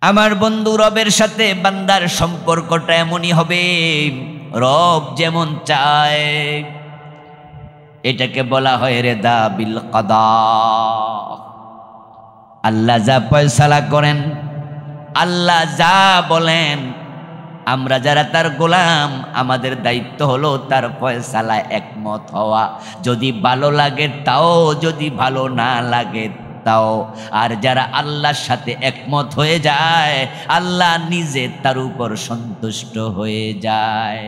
আমার বন্ধু রবের সাথে বান্দার সম্পর্কটা এমনই হবে, রব যেমন চায়। এটাকে বলা হয় রেদা বিল কাদা। আল্লাহ যা ফয়সালা করেন, আল্লাহ যা বলেন, আমরা যারা তার গোলাম, আমাদের দায়িত্ব হলো তার ফয়সালায় একমত হওয়া। যদি ভালো লাগে তাও, যদি ভালো না লাগে তাও। আর যারা আল্লাহর সাথে একমত হয়ে যায়, আল্লাহ নিজে তার উপর সন্তুষ্ট হয়ে যায়।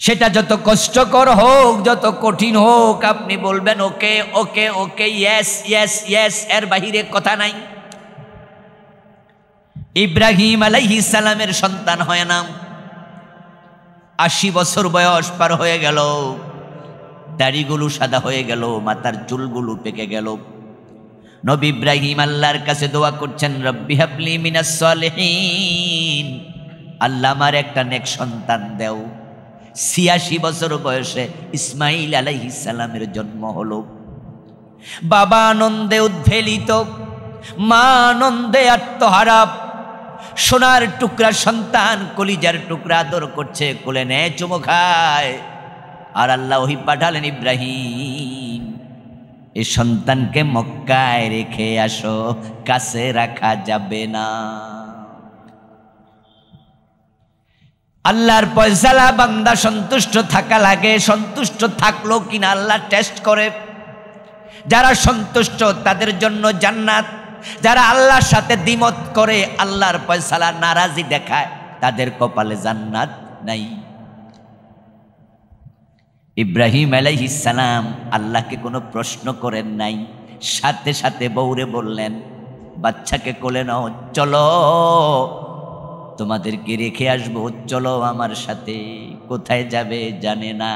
সেটা যত কষ্টকর হোক, যত কঠিন হোক, আপনি বলবেন ওকে ওকে ওকে, ইয়েস ইয়েস ইয়েস, এর বাহিরে কথা নাই। ইব্রাহিম আলাইহিস সালামের সন্তান হয় না, ৮০ বছর বয়স পার হয়ে গেল, দাড়িগুলো সাদা হয়ে গেল, মাথার চুলগুলো পেকে গেল। নবী ইব্রাহিম আল্লাহর কাছে দোয়া করছেন, রব্বি হাবলি মিনাস সালিহিন, আল্লাহ আমার একটা নেক সন্তান দেও। ৮৬ বছর বয়সে ইসমাইল আলাইহিস সালামের জন্ম হলো। বাবা আনন্দে উদ্বেলিত, মা আনন্দে আত্মহারা। সোনার টুকরা সন্তান, কলিজার টুকরা আদর করছে, কোলে নেয়, চুমো খায়। আর আল্লাহ ওহী পাঠালেন, ইব্রাহিম এই সন্তানকে মক্কায় রেখে আসো, কাছে রাখা যাবে না। আল্লাহর ফয়সালা বান্দা সন্তুষ্ট থাকা লাগে। সন্তুষ্ট থাকলো কিনা আল্লাহ টেস্ট করে। যারা সন্তুষ্ট তাদের জন্য জান্নাত, যারা আল্লাহর সাথে দ্বিমত করে, আল্লাহর ফয়সালা নারাজি দেখায়, তাদের কপালে জান্নাত নাই। ইব্রাহিম আলাইহিস সালাম আল্লাহকে কোনো প্রশ্ন করেন নাই, সাথে সাথে বউরে বললেন, বাচ্চাকে কোলে নাও, চলো তোমাদেরকে রেখে আসবো, চলো আমার সাথে। কোথায় যাবে জানে না।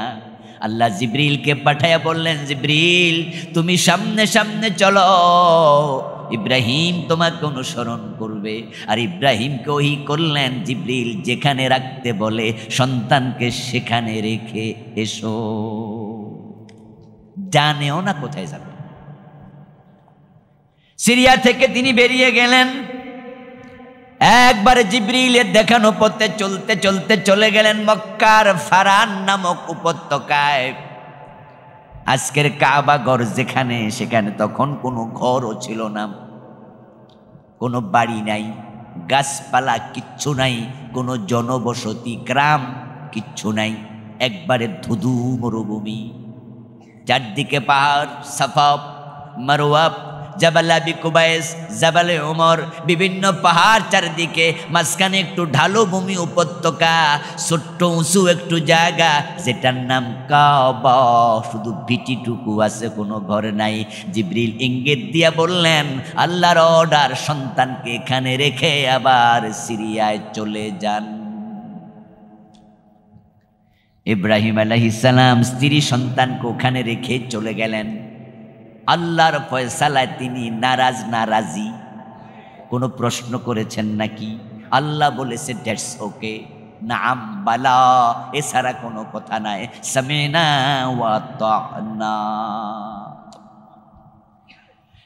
আল্লাহ জিবরিলকে পাঠায়া বললেন, জিবরিল তুমি সামনে সামনে চলো, ইব্রাহিম তোমাকে অনুসরণ করবে। আর ইব্রাহিমকে ওহী করলেন, জিবরিল যেখানে রাখতে বলে সন্তানকে সেখানে রেখে এসো। জানেও না কোথায় যাবে। সিরিয়া থেকে তিনি বেরিয়ে গেলেন, একবারে জিবরিলের দেখানো পথে চলতে চলতে চলে গেলেন মক্কার ফারান নামক উপত্যকায়। আজকের কাবা ঘর যেখানে, সেখানে তখন কোনো ঘরও ছিল না, কোনো বাড়ি নাই, গাছপালা কিচ্ছু নাই, কোনো জনবসতি গ্রাম কিচ্ছু নাই, একবারে ধুধু মরুভূমি। চারদিকে পাহাড়, সাফা মারওয়া, জাবাল আবি কুবাইস, জাবালে ওমর, বিভিন্ন পাহাড় চারদিকে, মাঝখানে একটু ঢালু ভূমি উপত্যকা, ছোট্ট উঁচু একটু জায়গা যেটার নাম কাবা। শুধু ভিটিটুকু আছে, কোনো ঘর নাই। জিবরিল ইঙ্গিত দিয়া বললেন, আল্লাহর অর্ডার, সন্তানকে এখানে রেখে আবার সিরিয়ায় চলে যান। ইব্রাহিম আলাইহিস সালাম স্ত্রী সন্তানকে ওখানে রেখে চলে গেলেন। আল্লাহর ফয়সালায় তিনি নারাজ না রাজি? কোনো প্রশ্ন করেছেন নাকি? আল্লাহ বলেছে দ্যাটস ওকে, নাম বালা, এছাড়া কোনো কথা নাই। সামিনা ওয়া আতানা।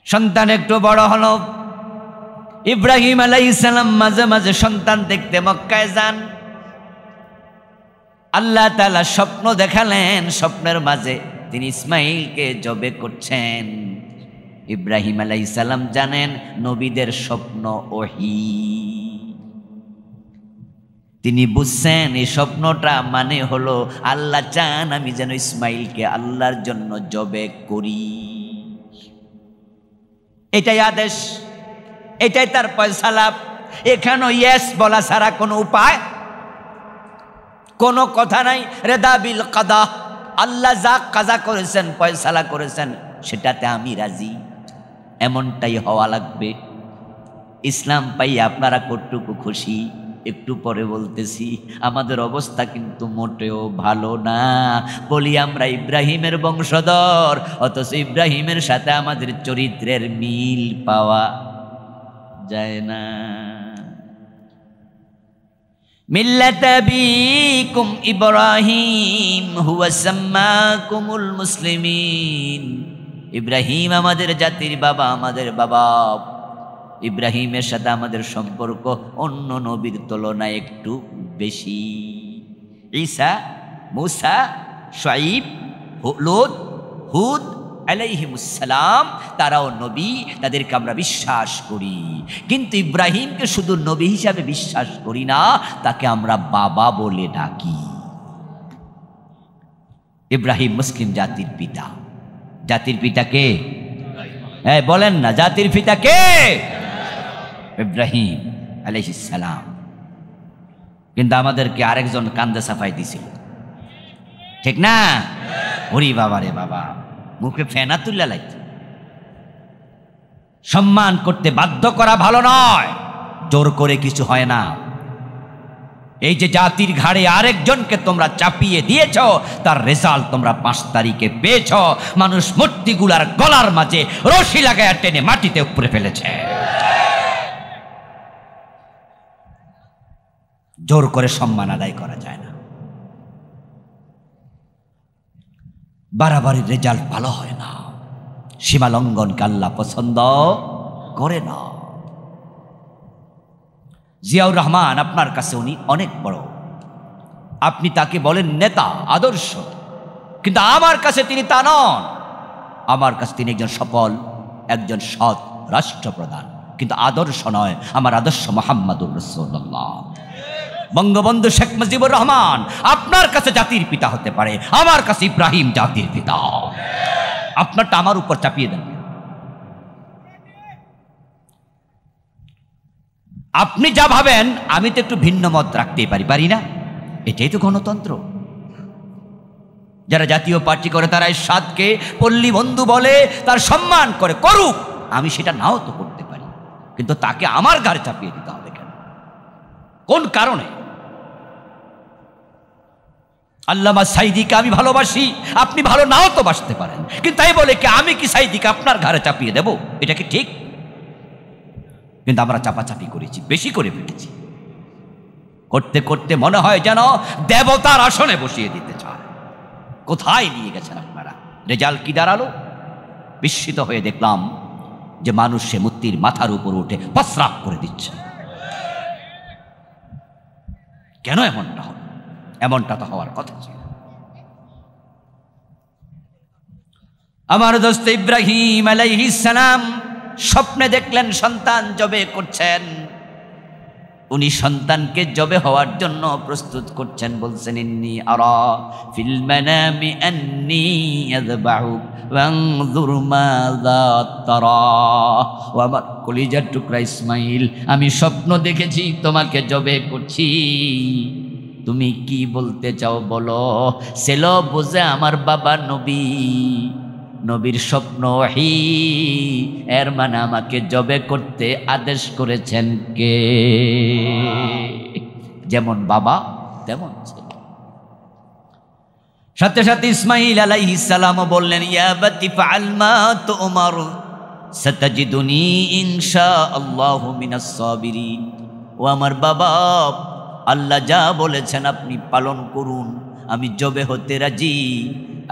সন্তান একটু বড় হলো। ইব্রাহিম আলাইহিস সালাম মাঝে মাঝে সন্তান দেখতে মক্কায় যান। আল্লাহ তাআলা স্বপ্ন দেখালেন, স্বপ্নের মাঝে তিনি ইসমাইলকে জবে করছেন। ইব্রাহিম আলাইহিস সালাম জানেন নবীদের স্বপ্ন ওহী। তিনি বুঝছেন এই স্বপ্নটা মানে হলো আল্লাহ চান আমি যেন ইসমাইলকে আল্লাহর জন্য জবে করি। এটাই আদেশ, এটাই তার ফয়সালা। এখানেও ইয়েস বলা ছাড়া কোনো উপায়, কোনো কথা নাই। রেদা বিল কাদা, আল্লাহ যা কাজা করেছেন, ফয়সালা করেছেন, সেটাতে আমি রাজি, এমনটাই হওয়া লাগবে। ইসলাম পাই আপনারা কতটুকু খুশি একটু পরে বলতেছি। আমাদের অবস্থা কিন্তু মোটেও ভালো না। বলি আমরা ইব্রাহিমের বংশধর, অথচ ইব্রাহিমের সাথে আমাদের চরিত্রের মিল পাওয়া যায় না। মিল্লাত আবিকুম ইব্রাহিম হুয়া সাম্মাকুমুল মুসলিমিন। ইব্রাহিম আমাদের জাতির বাবা, আমাদের বাবা। ইব্রাহিমের সাথে আমাদের সম্পর্ক অন্য নবীর তুলনায় একটু বেশি। ঈসা, মূসা, শুআয়ব, লূত, হুদ আলাইহিমুসসালাম তারাও নবী, তাদেরকে আমরা বিশ্বাস করি। কিন্তু ইব্রাহিমকে শুধু নবী হিসাবে বিশ্বাস করি না, তাকে আমরা বাবা বলে ডাকি। ইব্রাহিম মুসলিম জাতির পিতা। জাতির পিতা কে? হ্যাঁ বলেন না, জাতির পিতা কে? ইব্রাহিম আলাইহিস সালাম। কিন্তু আমাদেরকে আরেকজন কান্দে সাফাই দিছিল, ঠিক না? ওরে বাবা রে বাবা, মুখে ফেনা তুল্লা লাগত। সম্মান করতে বাধ্য করা ভালো নয়, জোর করে কিছু হয় না। এই যে জাতির ঘাড়ে আরেকজনকে তোমরা চাপিয়ে দিয়েছ, তার রেজাল্ট তোমরা 5 তারিখে পেয়েছ। মানুষ মূর্তিগুলার গলার মাঝে রশি লাগায় টেনে মাটিতে উপরে ফেলেছে। জোর করে সম্মান আদায় করা যায় না। বাড়াবাড়ির রেজাল্ট ভালো হয় না। সীমা লঙ্ঘনকে আল্লাহ পছন্দ করে না। জিয়াউর রহমান আপনার কাছে উনি অনেক বড়, আপনি তাকে বলেন নেতা, আদর্শ, কিন্তু আমার কাছে তিনি তা নন। আমার কাছে তিনি একজন সফল, একজন সৎ রাষ্ট্রপ্রধান, কিন্তু আদর্শ নয়। আমার আদর্শ মুহাম্মাদুর রাসূলুল্লাহ। বঙ্গবন্ধু শেখ মুজিবুর রহমান আপনার কাছে জাতির পিতা হতে পারে, আমার কাছে ইব্রাহিম জাতির পিতা। আপনারটা আমার উপর চাপিয়ে দেন। আপনি যা ভাবেন আমি তো একটু ভিন্ন মত রাখতেই পারি না? এটাই তো গণতন্ত্র। যারা জাতীয় পার্টি করে তারা এরশাদকে পল্লী বন্ধু বলে, তার সম্মান করে, করুক। আমি সেটা নাও তো করতে পারি, কিন্তু তাকে আমার ঘাড়ে চাপিয়ে দিতে হবে কেন? কোন কারণে? আল্লামা সাইদিকে আমি ভালোবাসি, আপনি ভালো নাও তো বাসতে পারেন, কিন্তু তাই বলে কি আমি কি সাইদিকে আপনার ঘাড়ে চাপিয়ে দেব? এটা কি ঠিক? কিন্তু আমরা চাপাচাপি করেছি, বেশি করে ফেলেছি। করতে করতে মনে হয় যেন দেবতার আসনে বসিয়ে দিতে চায়। কোথায় নিয়ে গেছেন আপনারা? রেজাল্ট কি দাঁড়ালো? বিস্মিত হয়ে দেখলাম যে মানুষ সে মূর্তির মাথার উপর উঠে প্রস্রাব করে দিচ্ছে। কেন এমনটা হলো? এমনটা তো হওয়ার কথা ছিল। আমার দোস্ত ইব্রাহিম আলাইহিস সালাম স্বপ্নে দেখলেন সন্তান জবে করছেন। উনি সন্তানকে জবে হওয়ার জন্য প্রস্তুত করছেন। বলছেন ইন্নী আরা ফিল মানামি আন্নী আযবাহুক ওয়ানজুর মাযা তারা। ও আমার কলিজার টুকরা ইসমাইল, আমি স্বপ্ন দেখেছি তোমাকে জবে করছি, তুমি কি বলতে চাও বলো। ছেলে বোঝে আমার বাবা নবী, নবীর স্বপ্ন ওহী, এর মানে আমাকে জবে করতে আদেশ করেছেন কে? যেমন বাবা তেমন ছেলে। সাথে সাথে ইসমাইল আলাইহিস সালাম বললেন ইয়া বাতি ফাআল মা তুমার সাতাজিদুনি ইনশাআল্লাহু মিনাস সাবিরিন। ও আমার বাবা, আল্লাহ যা বলেছেন আপনি পালন করুন, আমি জবে হতে রাজি।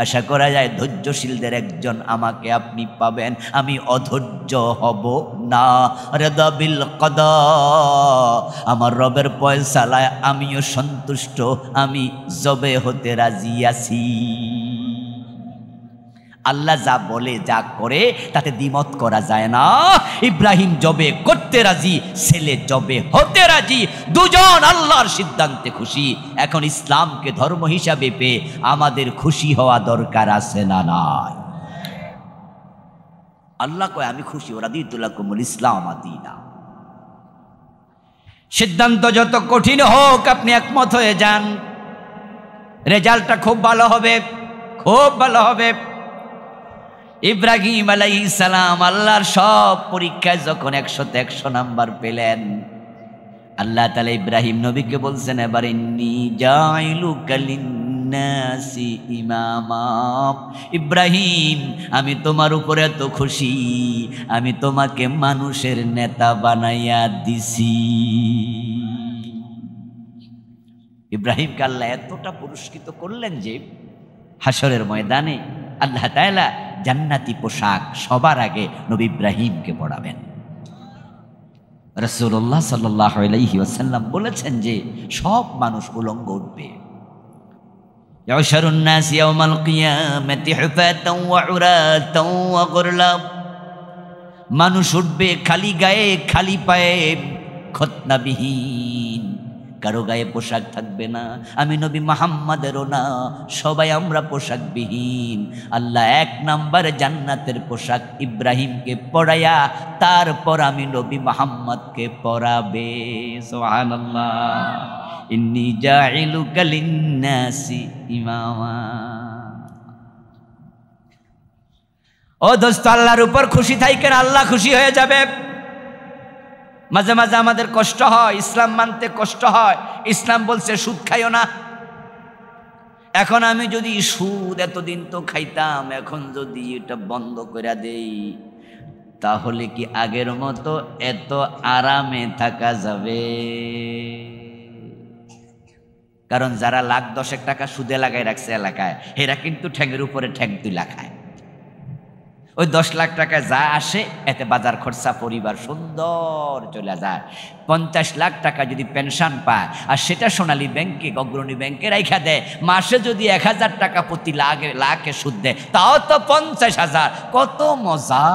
আশা করা যায় ধৈর্যশীলদের একজন আমাকে আপনি পাবেন, আমি অধৈর্য হব না। রিদা বিল কদা, আমার রবের ফয়সালায় আমিও সন্তুষ্ট, আমি জবে হতে রাজি আছি। আল্লাহ যা বলে যা করে তাতে দ্বিমত করা যায় না। ইব্রাহিম জবে করতে রাজি, ছেলে জবে হতে রাজি, দুজন আল্লাহর সিদ্ধান্তে খুশি। এখন ইসলামকে ধর্ম হিসাবে পেয়ে আমাদের খুশি হওয়া দরকার আছে না নাই? আল্লাহ কয় আমি খুশি, ওরা রাদিতুল্লাকুমুল ইসলাম আদিনা। সিদ্ধান্ত যত কঠিন হোক আপনি একমত হয়ে যান, রেজাল্টটা খুব ভালো হবে, খুব ভালো হবে। ইব্রাহিম আলাইহিস সালাম আল্লাহর সব পরীক্ষায় যখন 100তে 100 নাম্বার পেলেন, আল্লাহ তাআলা ইব্রাহিম নবীকে বলছেন এবার ইন্নী জাইলুকা লিন্নাসি ইমামা। ইব্রাহিম, আমি তোমার উপরে এত খুশি, আমি তোমাকে মানুষের নেতা বানাইয়া দিছি। ইব্রাহিমকে আল্লাহ এতটা পুরস্কৃত করলেন যে হাসরের ময়দানে আল্লাহ তাআলা জান্নাতি পোশাক সবার আগে নবী ইব্রাহিমকে পরাবেন। রাসূলুল্লাহ সাল্লাল্লাহু আলাইহি ওয়াসাল্লাম বলেছেন যে সব মানুষ উলঙ্গ উঠবে। ইউশারুন নাস ইয়াওমাল কিয়ামাতি হুফাতান ওয়া উরাতান ওয়া গুরলা, মানুষ উঠবে খালি গায়ে খালি পায়ে খতনাবিহীন, কারো গায়ে পোশাক থাকবে না। আমি নবী মুহাম্মাদেরও না, সবাই আমরা পোশাকবিহীন। আল্লাহ 1 নাম্বার জান্নাতের পোশাক ইব্রাহিমকে পরাইয়া তারপর আমি নবী মুহাম্মদকে পরাবে। সুবহানাল্লাহ। ইন্নী জাইলুকা লিন্নাসি ইমামা। ও দোস্ত, আল্লাহর উপর খুশি থাকেন, আল্লাহ খুশি হয়ে যাবে। মাঝে মাঝে আমাদের কষ্ট হয়, ইসলাম মানতে কষ্ট হয়। ইসলাম বলছে সুদ খাইও না। এখন আমি যদি সুদ এতদিন তো খাইতাম, এখন যদি এটা বন্ধ করে দেই তাহলে কি আগের মতো এত আরামে থাকা যাবে? কারণ যারা লাখ 10 টাকা সুদে লাগাই রাখছে এলাকায়, এরা কিন্তু ঠ্যাংয়ের উপরে ঠ্যাং তুলা খায়। ওই 10 লাখ টাকা যা আসে এতে বাজার খরচা পরিবার সুন্দর চলে যায়। 50 লাখ টাকা যদি পেনশন পায় আর সেটা সোনালী ব্যাংকে, অগ্রণী ব্যাংকে রাইখা দেয়, মাসে যদি 1000 টাকা প্রতি লাখে সুদ দেয়, তাও তো 50,000। কত মজা!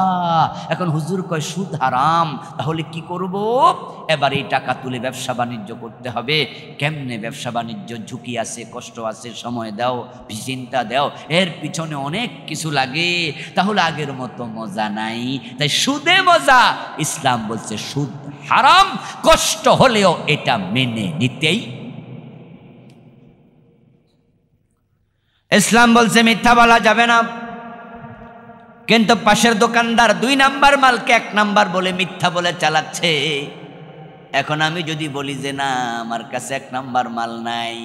এখন হুজুর কয় সুদ হারাম, তাহলে কি করব? এবার এই টাকা তুলে ব্যবসা বাণিজ্য করতে হবে। কেমনে ব্যবসা বাণিজ্য? ঝুঁকি আছে, কষ্ট আছে, সময় দাও, চিন্তা দাও, এর পিছনে অনেক কিছু লাগে। তাহলে আগের মতো মজা নাই, তাই সুদে মজা। ইসলাম বলছে সুদ হারাম, কষ্ট হলেও এটা মেনে নিতেই। ইসলাম বলছে মিথ্যা বলা যাবে না, কিন্তু পাশের দোকানদার 2 নাম্বার মালকে 1 নাম্বার বলে মিথ্যা বলে চালাচ্ছে। এখন আমি যদি বলি যে না, আমার কাছে 1 নাম্বার মাল নাই,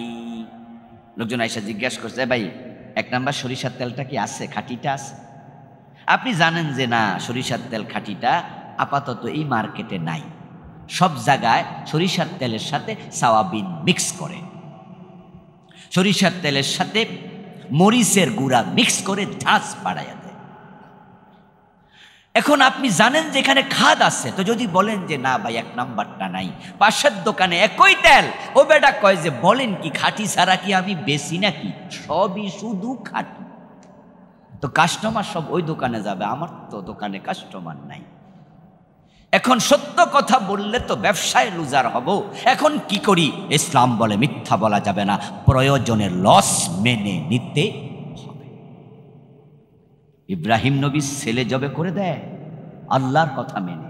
লোকজন আইসা জিজ্ঞাসা করছে, ভাই 1 নাম্বার সরিষার তেলটা কি আছে, খাঁটিটা আছে? আপনি জানেন যে না, সরিষার তেল খাঁটিটা আপাতত এই মার্কেটে নাই। সব জায়গায় সরিষার তেলের সাথে সয়াবিন মিক্স করে, সরিষার তেলের সাথে মরিচের গুঁড়া মিক্স করে ঝাঁজ বাড়াইয়া দেয়। এখন আপনি জানেন যে এখানে খাদ আছে, তো যদি বলেন যে না ভাই 1 নাম্বারটা নাই, পাশের দোকানে একই তেল, ও বেটা কয় যে বলেন কি খাঁটি ছাড়া কি আমি বেশি নাকি? সবই শুধু খাঁটি। তো কাস্টমার সব ওই দোকানে যাবে, আমার তো দোকানে কাস্টমার নাই। এখন সত্য কথা বললে তো ব্যবসায় লুজার হব। এখন কি করি? ইসলাম বলে মিথ্যা বলা যাবে না, প্রয়োজনের লস মেনে নিতে হবে। ইব্রাহিম নবী ছেলে জবে করে দেয় আল্লাহর কথা মেনে।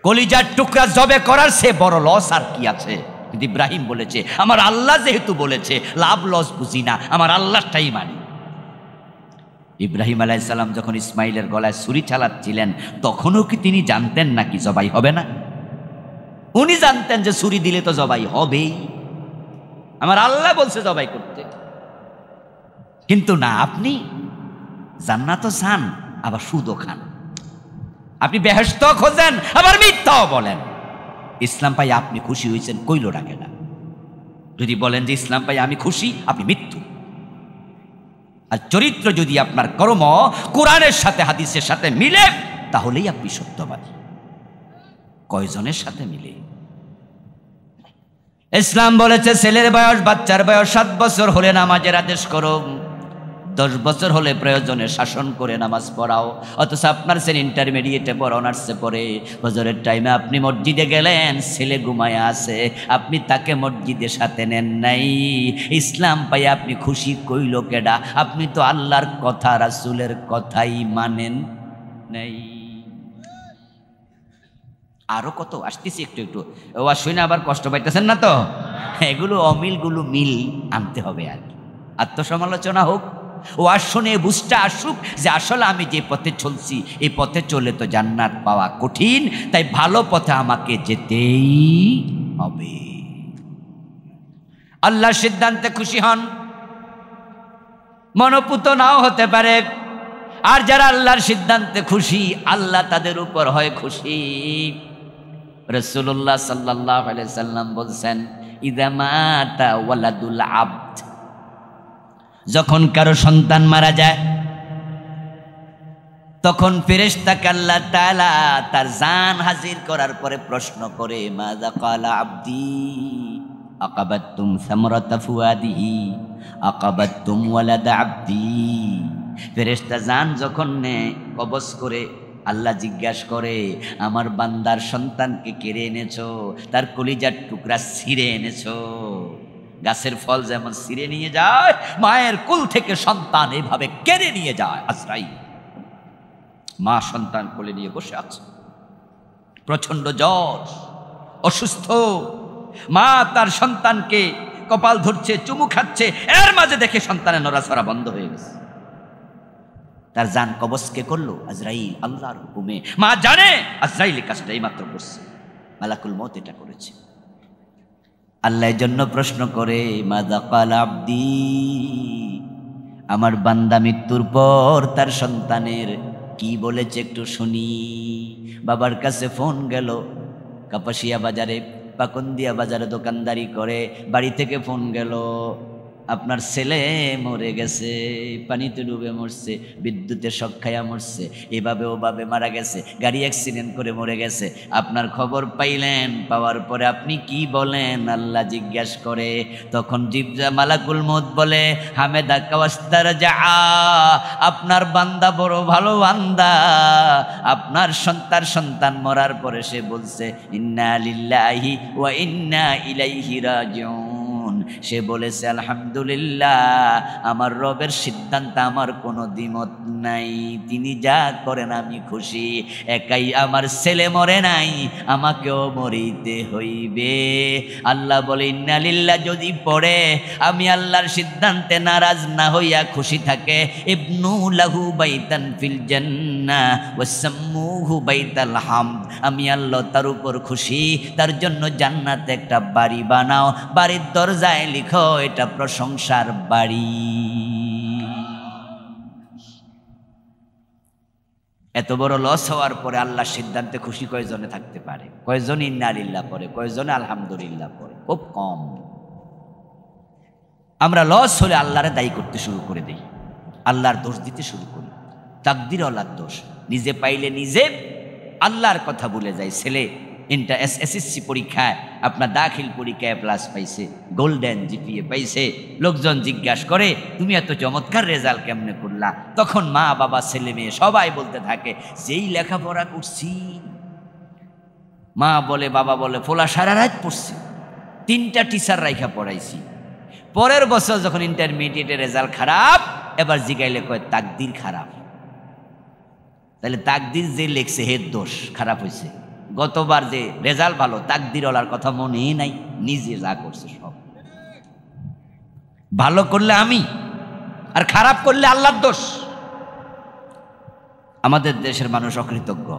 কলিজার টুকরা জবে করার সে বড় লস আর কি আছে? কিন্তু ইব্রাহিম বলেছে আমার আল্লাহ যেহেতু বলেছে, লাভ লস বুঝি না, আমার আল্লাহটাই মানি। ইব্রাহিম আলাইহিস সালাম যখন ইসমাইলের গলায় ছুরি চালাচ্ছিলেন, তখনও কি তিনি জানতেন নাকি জবাই হবে না? উনি জানতেন যে ছুরি দিলে তো জবাই হবেই, আমার আল্লাহ বলছে জবাই করতে। কিন্তু না, আপনি জান্নাতও চান আবার সুদও খান, আপনি বেহেশত খোঁজেন আবার মিথ্যাও বলেন। ইসলাম পাই আপনি খুশি হয়েছেন, কইল ডাকে না। যদি বলেন যে ইসলাম পাই আমি খুশি, আপনি মৃত্যু। আর চরিত্র যদি আপনার কর্ম কোরআনের সাথে হাদিসের সাথে মিলে, তাহলেই আপনি সত্যবাদী। কয়জনের সাথে মিলে? ইসলাম বলেছে ছেলের বয়স, বাচ্চার বয়স 7 বছর হলে নামাজের আদেশ করো, 10 বছর হলে প্রয়োজনে শাসন করে নামাজ পড়াও। অথচ আপনার ছেলে ইন্টারমিডিয়েটে পড়ে, অনার্সে পড়ে, ফজরের টাইমে আপনি মসজিদে গেলেন, ছেলে ঘুমায় আছে, আপনি তাকে মসজিদের সাথে নেন নাই। ইসলাম পাই আপনি খুশি কইল কেডা? আপনি তো আল্লাহর কথা রাসূলের কথাই মানেন নাই। আরো কত আসতেছি, একটু একটু ও শুনে আবার কষ্ট পাইতেছেন না তো? এগুলো অমিলগুলো মিল আনতে হবে। আর আত্মসমালোচনা হোক, ও আর শুনে বুঝটা আসুক যে আসলে আমি যে পথে চলছি, এই পথে চলে তো জান্নাত পাওয়া কঠিন, তাই ভালো পথে আমাকে যেতেই হবে। আল্লাহর সিদ্ধান্তে খুশি হন, মনোপুত নাও হতে পারে। আর যারা আল্লাহর সিদ্ধান্তে খুশি, আল্লাহ তাদের উপর হয় খুশি। রাসূলুল্লাহ সাল্লাল্লাহু আলাইহি সাল্লাম বলছেন, ইযা মাতা ওয়ালাদুল আবদ যখন কারো সন্তান মারা যায় তখন ফেরেশতাকে আল্লাহ তাআলা তার জান হাজির করার পরে প্রশ্ন করে, মাযা ক্বালা আবদি আকাবাতুম সামরাতা ফুয়াদিহি আকাবাতুম ওয়ালাদা আবদি। ফেরেশতা জান যখন নেয় কবজ করে আল্লাহ জিজ্ঞাসা করে, আমার বান্দার সন্তানকে কেড়ে এনেছো, তার কলিজার টুকরা ছিঁড়ে এনেছো। গাছের ফল যেমন ছিঁড়ে নিয়ে যায়, মায়ের কুল থেকে সন্তান এভাবে কেড়ে নিয়ে যায় আজরাইল। মা সন্তান কোলে নিয়ে বসে আছে, প্রচন্ড জ্বর, অসুস্থ। মা তার সন্তানকে কপাল ধরছে, চুমু খাচ্ছে, এর মাঝে দেখে সন্তানের নড়াচড়া বন্ধ হয়ে গেছে। তার জান কবজ কে করলো? আজরাইল, আল্লাহর হুকুমে। মা জানে আজরাইল কাজটা এই মাত্র করছে, মালাকুল মউত এটা করেছে। আল্লাহ এর জন্য প্রশ্ন করে, মাযা ক্বালা আবদি, আমার বান্দা মৃত্যুর পর তার সন্তানের কি বলেছে একটু শুনি। বাবার কাছে ফোন গেল, কাপাসিয়া বাজারে, পাকন্দিয়া বাজারে দোকানদারি করে, বাড়ি থেকে ফোন গেল, আপনার ছেলে মরে গেছে, পানিতে ডুবে মরছে, বিদ্যুতের শক খাইয়া মরছে, এভাবে ওভাবে মারা গেছে, গাড়ি অ্যাক্সিডেন্ট করে মরে গেছে। আপনার খবর পাইলেন, পাওয়ার পরে আপনি কি বলেন? আল্লাহ জিজ্ঞাসা করে। তখন জিবরা মালাকুল মউত বলে, হামেদা কাওয়াস্তার যা, আপনার বান্দা বড় ভালো বান্দা। আপনার সন্তান মরার পরে সে বলছে, ইন্না লিল্লাহি ওয়া ইন্না ইলাইহি রাজিউন। সে বলেছে, আলহামদুলিল্লাহ, আমার রবের সিদ্ধান্ত আমার কোনো দ্বিমত নাই, তিনি যা করেন আমি খুশি। একাই আমার ছেলে মরে নাই, আমাকেও মরিতে হইবে। আল্লাহ বলে, ইন্না লিল্লাহ যদি পড়ে আমি আল্লাহর সিদ্ধান্তে নারাজ না হইয়া খুশি থাকে, ইবনু লাহু বাইতান ফিল জান্নাহ ওয়াসাম্মুহু বাইতাল হামদ। আমি আল্লাহ তার উপর খুশি, তার জন্য জান্নাতে একটা বাড়ি বানাও, বাড়ির দরজায় লিখো এটা প্রশংসার বাড়ি। এত বড় লস হওয়ার পরে আল্লাহর সিদ্ধান্তে খুশি কয়জনে থাকতে পারে? কয়জন ইন্না লিল্লাহ পড়ে? কয়জনে আলহামদুলিল্লাহ পড়ে? খুব কম। আমরা লস হলে আল্লাহরে দায়ী করতে শুরু করে দিই, আল্লাহর দোষ দিতে শুরু করি। তাকদির আল্লাহর দোষ, নিজে পাইলে নিজে আল্লাহর কথা ভুলে যায়। ছেলে এসএসসি পরীক্ষায়, আপনার দাখিল পরীক্ষায় প্লাস পাইছে, গোল্ডেন জিপিএ পাইছে, লোকজন জিজ্ঞাসা করে তুমি এত চমৎকার রেজাল্ট কেমনে করলা? তখন মা বাবা ছেলে মেয়ে সবাই বলতে থাকে, যেই লেখাপড়া করছি। মা বলে, বাবা বলে, ফোলা সারা রাত পড়ছে, 3টা টিচার রাইখা পড়াইছি। পরের বছর যখন ইন্টারমিডিয়েটের রেজাল্ট খারাপ, এবার জিগাইলে কয় তাকদির খারাপ। তাহলে তাকদির যে লেখছে হের দোষ, খারাপ হয়েছে। গতবার যে রেজাল্ট ভালো, তাকদিরওয়ালার কথা মনেই নাই, নিজে যা করছে সব। ভালো করলে আমি, আর খারাপ করলে আল্লাহর দোষ। আমাদের দেশের মানুষ অকৃতজ্ঞ।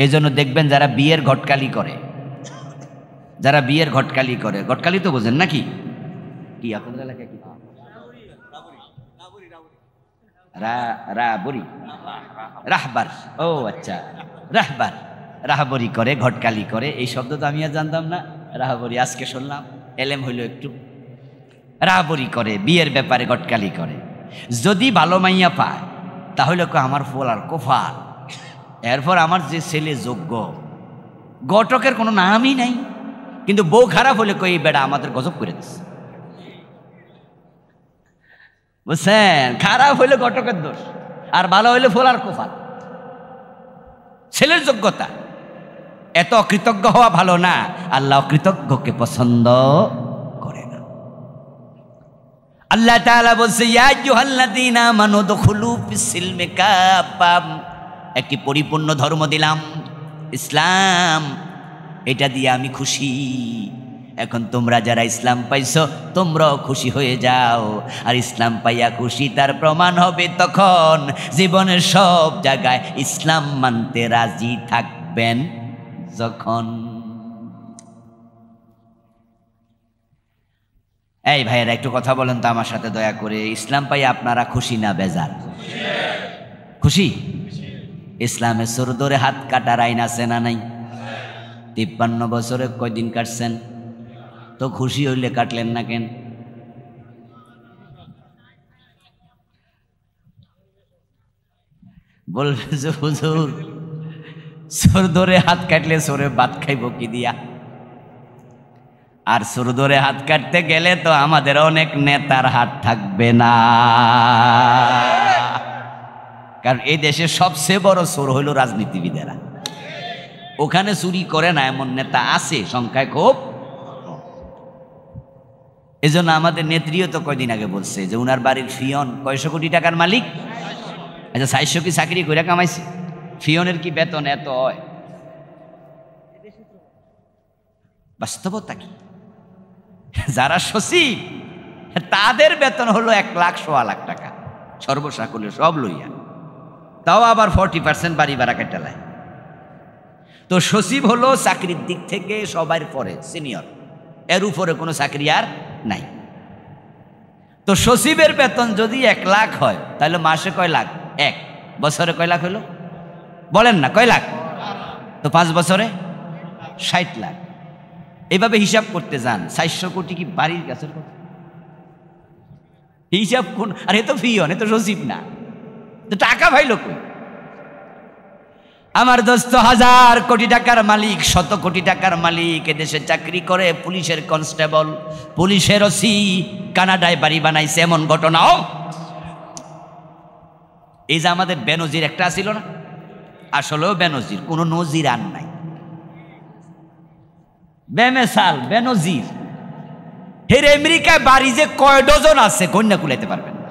এই জন্য দেখবেন যারা বিয়ের ঘটকালি করে, ঘটকালি তো বোঝেন নাকি? কি আপনাদের এলাকায় কি রাহবার? ও আচ্ছা, রাহবরি করে, ঘটকালি করে। এই শব্দ তো আমি আর জানতাম না, রাহবরি আজকে শুনলাম, এলেম হইল একটু। রাহবরি করে, বিয়ের ব্যাপারে ঘটকালি করে। যদি ভালো মাইয়া পায় তাহলে আমার ফল আর কোফাল, এরপর আমার যে ছেলে যোগ্য, ঘটকের কোনো নামই নাই। কিন্তু বউ খারাপ হলে কই বেড়া আমাদের গজব করে দিচ্ছে, বুঝছেন? খারাপ হইলে ঘটকের দোষ, আর ভালো হইলে ফল আর কোফাল। ছেলের যোগ্যতা। এত অকৃতজ্ঞ হওয়া ভালো না, আল্লাহ অকৃতজ্ঞকে পছন্দ করে না। আল্লাহ তাআলা বলছে, ইয়া আইয়ুহাল্লাযীনা আমানু দুখুলু ফিস-সিলমি কাফা, একটি পরিপূর্ণ ধর্ম দিলাম ইসলাম, এটা দিয়ে আমি খুশি। এখন তোমরা যারা ইসলাম পাইছো তোমরাও খুশি হয়ে যাও। আর ইসলাম পাইয়া খুশি তার প্রমাণ হবে তখন জীবনের সব জায়গায় ইসলাম মানতে রাজি থাকবেন যখন। এই ভাইয়েরা একটু কথা বলেন তো আমার সাথে দয়া করে, ইসলাম পাইয়া আপনারা খুশি না বেজার? খুশি। ইসলামের সর ধরে হাত কাটার আইন আছে না নাই? 53 বছরে কয়দিন কাটছেন? তো খুশি হইলে কাটলেন না কেন? বলবে যে হুজুর চোর ধরে হাত কাটলে চোরে ভাত খাইব কি দিয়া, আর চোর ধরে হাত কাটতে গেলে তো আমাদের অনেক নেতার হাত থাকবে না, কারণ এই দেশে সবচেয়ে বড় চোর হইল রাজনীতিবিদেরা। ওখানে চুরি করে না এমন নেতা আছে, সংখ্যায় খুব। এই জন্য আমাদের নেত্রীও তো কয়দিন আগে বলছে যে উনার বাড়ির ফিয়ন কয়শো কোটি টাকার মালিক। আচ্ছা 400 কি চাকরি করে কামাইছে? ফিয়নের কি বেতন এত হয়? বাস্তবতা কি? যারা সচিব তাদের বেতন হলো 1 লাখ 1.25 লাখ টাকা সর্বসাকুল্যে সব লইয়া, তাও আবার 40% বাড়ি ভাড়া কেটালায়। তো সচিব হলো চাকরির দিক থেকে সবার পরে সিনিয়র, এর উপরে কোনো চাকরি আর নাই। তো সচিবের বেতন যদি 1 লাখ হয় তাহলে মাসে কয় লাখ? 1। বছরে কয় লাখ হলো বলেন না, কয় লাখ? তো 5 বছরে 60 লাখ। এইভাবে হিসাব করতে যান, 400 কোটি কি বাড়ির কাছের কথা? হিসাব কোন? আর এ তো ফিয়ন, এ তো সচিব না, তো টাকা ভাইলো কই? আমার দোস্ত 1000 কোটি টাকার মালিক, 100 কোটি টাকার মালিক, এদেশে চাকরি করে পুলিশের কনস্টেবল, পুলিশের ওসি, কানাডায় বাড়ি বানাইছে, এমন ঘটনাও। এই যে আমাদের বেনজির একটা ছিল না, আসলেও বেনজির, কোনো নজির আর নাই, বেমেসাল বেনজির। হের আমেরিকায় বাড়ি যে কয় ডজন আছে কন্যা কুলাইতে পারবেন না।